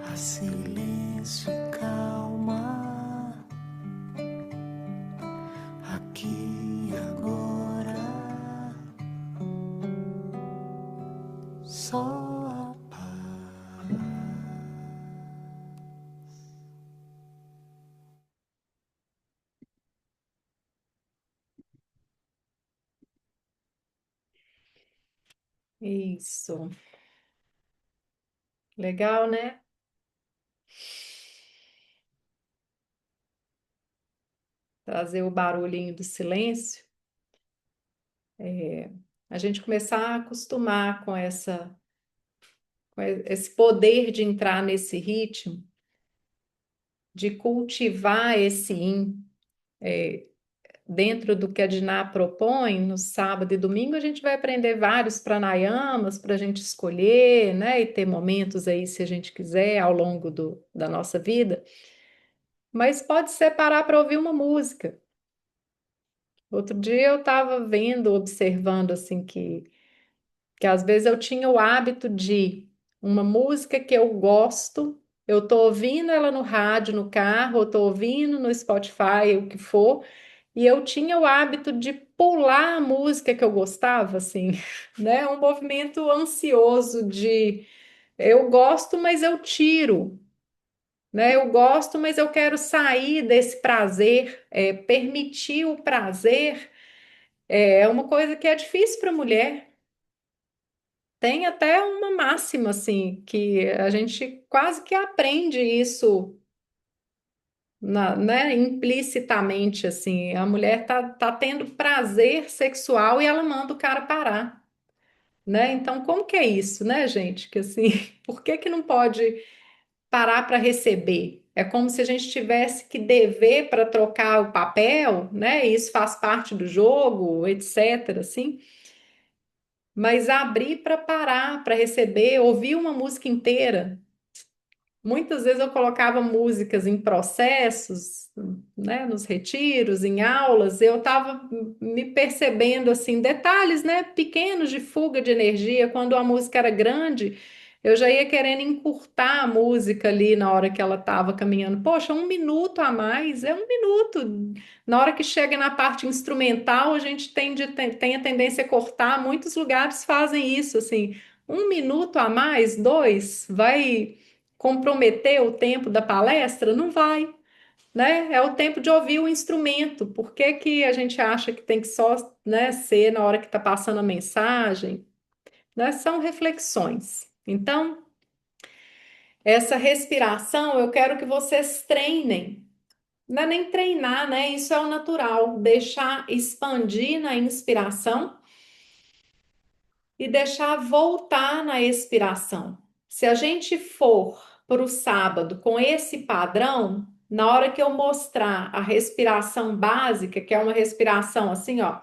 há silêncio e calma, aqui agora, só a paz.
Isso. Legal, né? Trazer o barulhinho do silêncio. A gente começar a acostumar com esse poder de entrar nesse ritmo, de cultivar esse dentro do que a Diná propõe. No sábado e domingo a gente vai aprender vários pranayamas para a gente escolher, né? E ter momentos aí, se a gente quiser, ao longo da nossa vida. Mas pode ser parar para ouvir uma música. Outro dia eu estava vendo, observando assim que às vezes eu tinha o hábito de uma música que eu gosto, eu tô ouvindo ela no rádio, no carro, eu tô ouvindo no Spotify, o que for, e eu tinha o hábito de pular a música que eu gostava, assim, né? Um movimento ansioso de eu gosto, mas eu tiro. Né, eu gosto, mas eu quero sair desse prazer, permitir o prazer é uma coisa que é difícil para a mulher. Tem até uma máxima, assim, que a gente quase que aprende isso, né, implicitamente, assim. A mulher tá tendo prazer sexual e ela manda o cara parar, né? Então, como que é isso, né, gente? Que assim, por que que não pode parar para receber? É como se a gente tivesse que dever para trocar o papel, né? Isso faz parte do jogo, etc, assim. Mas abrir para parar, para receber, ouvir uma música inteira. Muitas vezes eu colocava músicas em processos, né, nos retiros, em aulas, eu estava me percebendo assim, detalhes, né, pequenos de fuga de energia. Quando a música era grande, eu já ia querendo encurtar a música ali na hora que ela estava caminhando. Poxa, um minuto a mais é um minuto. Na hora que chega na parte instrumental, a gente tem a tendência a cortar. Muitos lugares fazem isso, assim, um minuto a mais, dois, vai comprometer o tempo da palestra? Não vai, né? É o tempo de ouvir o instrumento. Por que que a gente acha que tem que só, né, ser na hora que está passando a mensagem? Né? São reflexões. Então, essa respiração eu quero que vocês treinem. Não é nem treinar, né? Isso é o natural. Deixar expandir na inspiração e deixar voltar na expiração. Se a gente for para o sábado com esse padrão, na hora que eu mostrar a respiração básica, que é uma respiração assim, ó,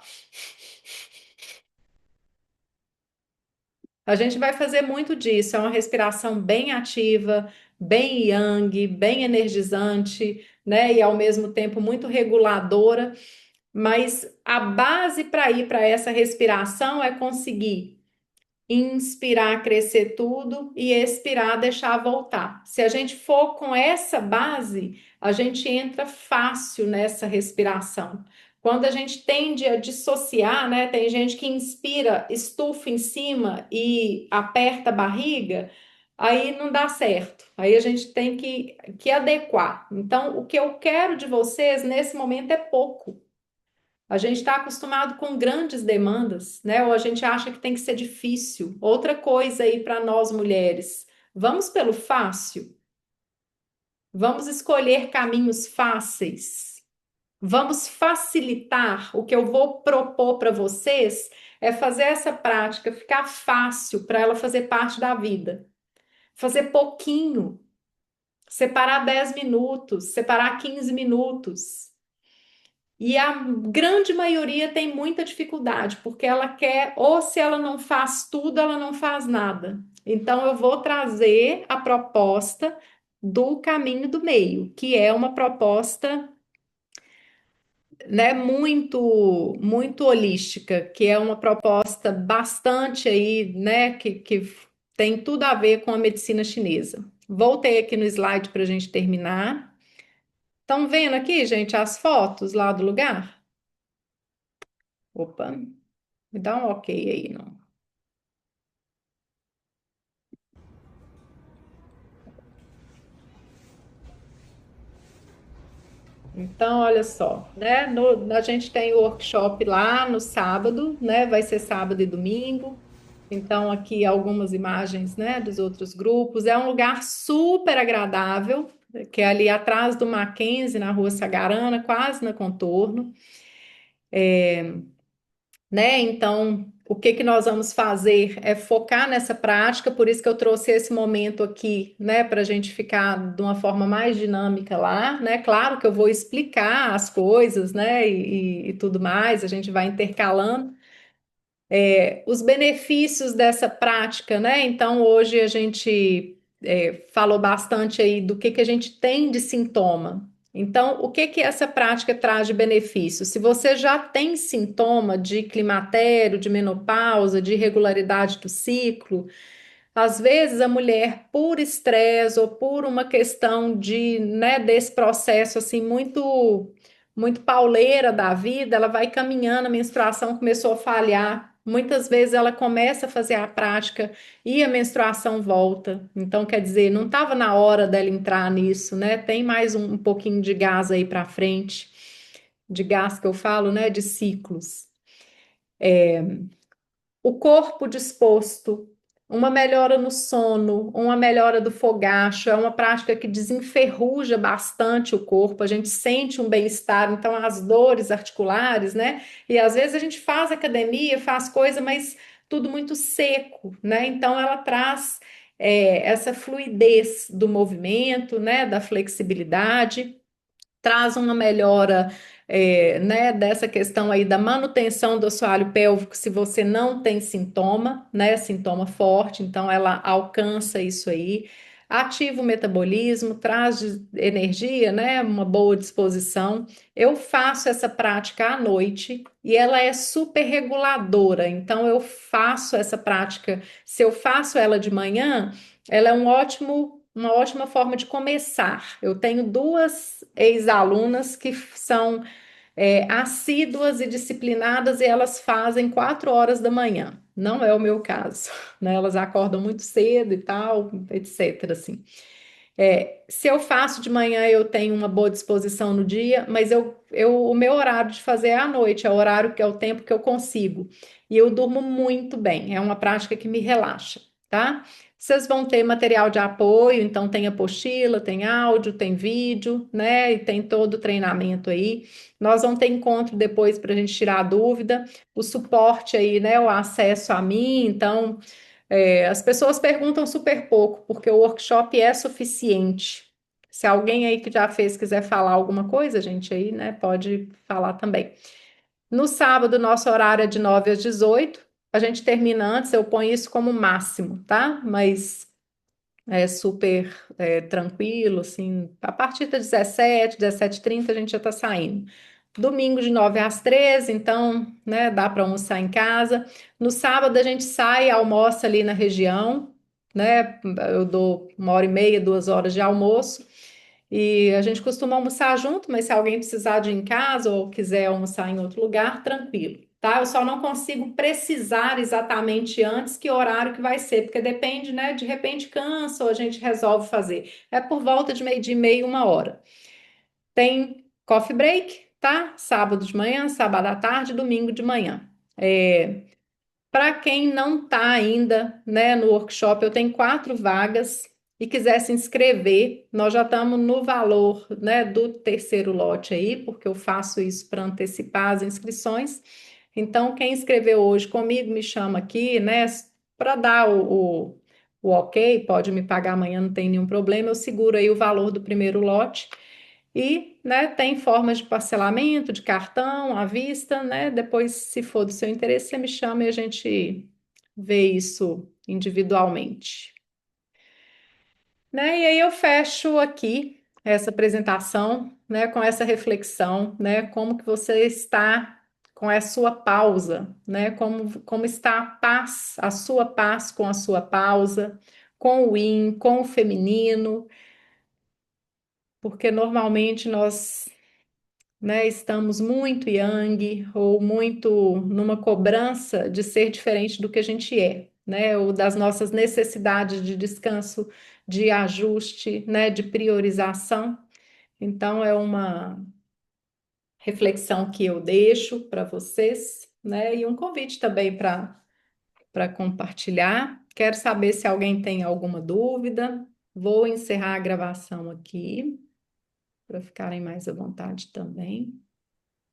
a gente vai fazer muito disso. É uma respiração bem ativa, bem yang, bem energizante, né? E ao mesmo tempo muito reguladora. Mas a base para ir para essa respiração é conseguir inspirar, crescer tudo e expirar, deixar voltar. Se a gente for com essa base, a gente entra fácil nessa respiração. Quando a gente tende a dissociar, né? Tem gente que inspira, estufa em cima e aperta a barriga, aí não dá certo. Aí a gente tem que adequar. Então, o que eu quero de vocês nesse momento é pouco. A gente está acostumado com grandes demandas, né? Ou a gente acha que tem que ser difícil. Outra coisa aí para nós mulheres, vamos pelo fácil? Vamos escolher caminhos fáceis? Vamos facilitar? O que eu vou propor para vocês é fazer essa prática ficar fácil para ela fazer parte da vida. Fazer pouquinho, separar 10 minutos, separar 15 minutos. E a grande maioria tem muita dificuldade, porque ela quer, ou se ela não faz tudo, ela não faz nada. Então, eu vou trazer a proposta do caminho do meio, que é uma proposta né, muito holística, que é uma proposta bastante aí, né, que tem tudo a ver com a medicina chinesa. Voltei aqui no slide para a gente terminar. Estão vendo aqui, gente, as fotos lá do lugar? Opa, me dá um ok aí, não? Então, olha só, né? A gente tem o workshop lá no sábado, né? Vai ser sábado e domingo. Então, aqui algumas imagens, né, dos outros grupos. É um lugar super agradável, que é ali atrás do Mackenzie, na Rua Sagarana, quase na Contorno, né? Então, o que que nós vamos fazer é focar nessa prática, por isso que eu trouxe esse momento aqui, né, para a gente ficar de uma forma mais dinâmica lá, né? Claro que eu vou explicar as coisas, né, e tudo mais, a gente vai intercalando. Os benefícios dessa prática, né? Então, hoje a gente falou bastante aí do que a gente tem de sintoma. Então, o que que essa prática traz de benefício? Se você já tem sintoma de climatério, de menopausa, de irregularidade do ciclo, às vezes a mulher, por estresse ou por uma questão de, né, desse processo assim muito pauleira da vida, ela vai caminhando, a menstruação começou a falhar. Muitas vezes ela começa a fazer a prática e a menstruação volta. Então, quer dizer, não estava na hora dela entrar nisso, né? Tem mais um pouquinho de gás aí para frente, de gás que eu falo, né? De ciclos. O corpo disposto, uma melhora no sono, uma melhora do fogacho, é uma prática que desenferruja bastante o corpo, a gente sente um bem-estar, então as dores articulares, né? E às vezes a gente faz academia, faz coisa, mas tudo muito seco, né? Então ela traz essa fluidez do movimento, né? Da flexibilidade, traz uma melhora, né, dessa questão aí da manutenção do assoalho pélvico se você não tem sintoma, né, sintoma forte, então ela alcança isso aí, ativa o metabolismo, traz energia, né, uma boa disposição. Eu faço essa prática à noite e ela é super reguladora, então eu faço essa prática, se eu faço ela de manhã, ela é uma ótima forma de começar. Eu tenho duas ex-alunas que são assíduas e disciplinadas e elas fazem 4 horas da manhã. Não é o meu caso, né? Elas acordam muito cedo e tal, etc. Assim. Se eu faço de manhã, eu tenho uma boa disposição no dia, mas o meu horário de fazer é à noite, é o horário que é o tempo que eu consigo. E eu durmo muito bem, é uma prática que me relaxa, tá? Vocês vão ter material de apoio, então tem apostila, tem áudio, tem vídeo, né? E tem todo o treinamento aí. Nós vamos ter encontro depois para a gente tirar a dúvida, o suporte aí, né? O acesso a mim, então. As pessoas perguntam super pouco, porque o workshop é suficiente. Se alguém aí que já fez quiser falar alguma coisa, gente, aí, né, pode falar também. No sábado, nosso horário é de 9 às 18. A gente termina antes, eu ponho isso como máximo, tá? Mas é super tranquilo, assim. A partir das 17, 17h30 a gente já tá saindo. Domingo de 9 às 13, então, né, dá para almoçar em casa. No sábado a gente sai, almoça ali na região, né? Eu dou 1h30, 2 horas de almoço. E a gente costuma almoçar junto, mas se alguém precisar de ir em casa ou quiser almoçar em outro lugar, tranquilo, tá? Eu só não consigo precisar exatamente antes que horário que vai ser, porque depende, né? De repente cansa ou a gente resolve fazer. É por volta de meio-dia e meia, 1 hora. Tem coffee break, tá? Sábado de manhã, sábado à tarde, domingo de manhã. Para quem não está ainda, né, no workshop, eu tenho 4 vagas e quiser se inscrever, nós já estamos no valor, né, do terceiro lote aí, porque eu faço isso para antecipar as inscrições. Então, quem inscreveu hoje comigo, me chama aqui, né, para dar o ok, pode me pagar amanhã, não tem nenhum problema, eu seguro aí o valor do primeiro lote. E, né, tem formas de parcelamento, de cartão, à vista, né? Depois, se for do seu interesse, você me chama e a gente vê isso individualmente. Né? E aí eu fecho aqui. essa apresentação, né, com essa reflexão, né, como que você está com a sua pausa, né, como está a paz, a sua paz com a sua pausa, com o yin, com o feminino, porque normalmente nós, né, estamos muito yang ou muito numa cobrança de ser diferente do que a gente é, né, ou das nossas necessidades de descanso, de ajuste, né, de priorização. Então, é uma reflexão que eu deixo para vocês, né? E um convite também para compartilhar. Quero saber se alguém tem alguma dúvida. Vou encerrar a gravação aqui para ficarem mais à vontade também.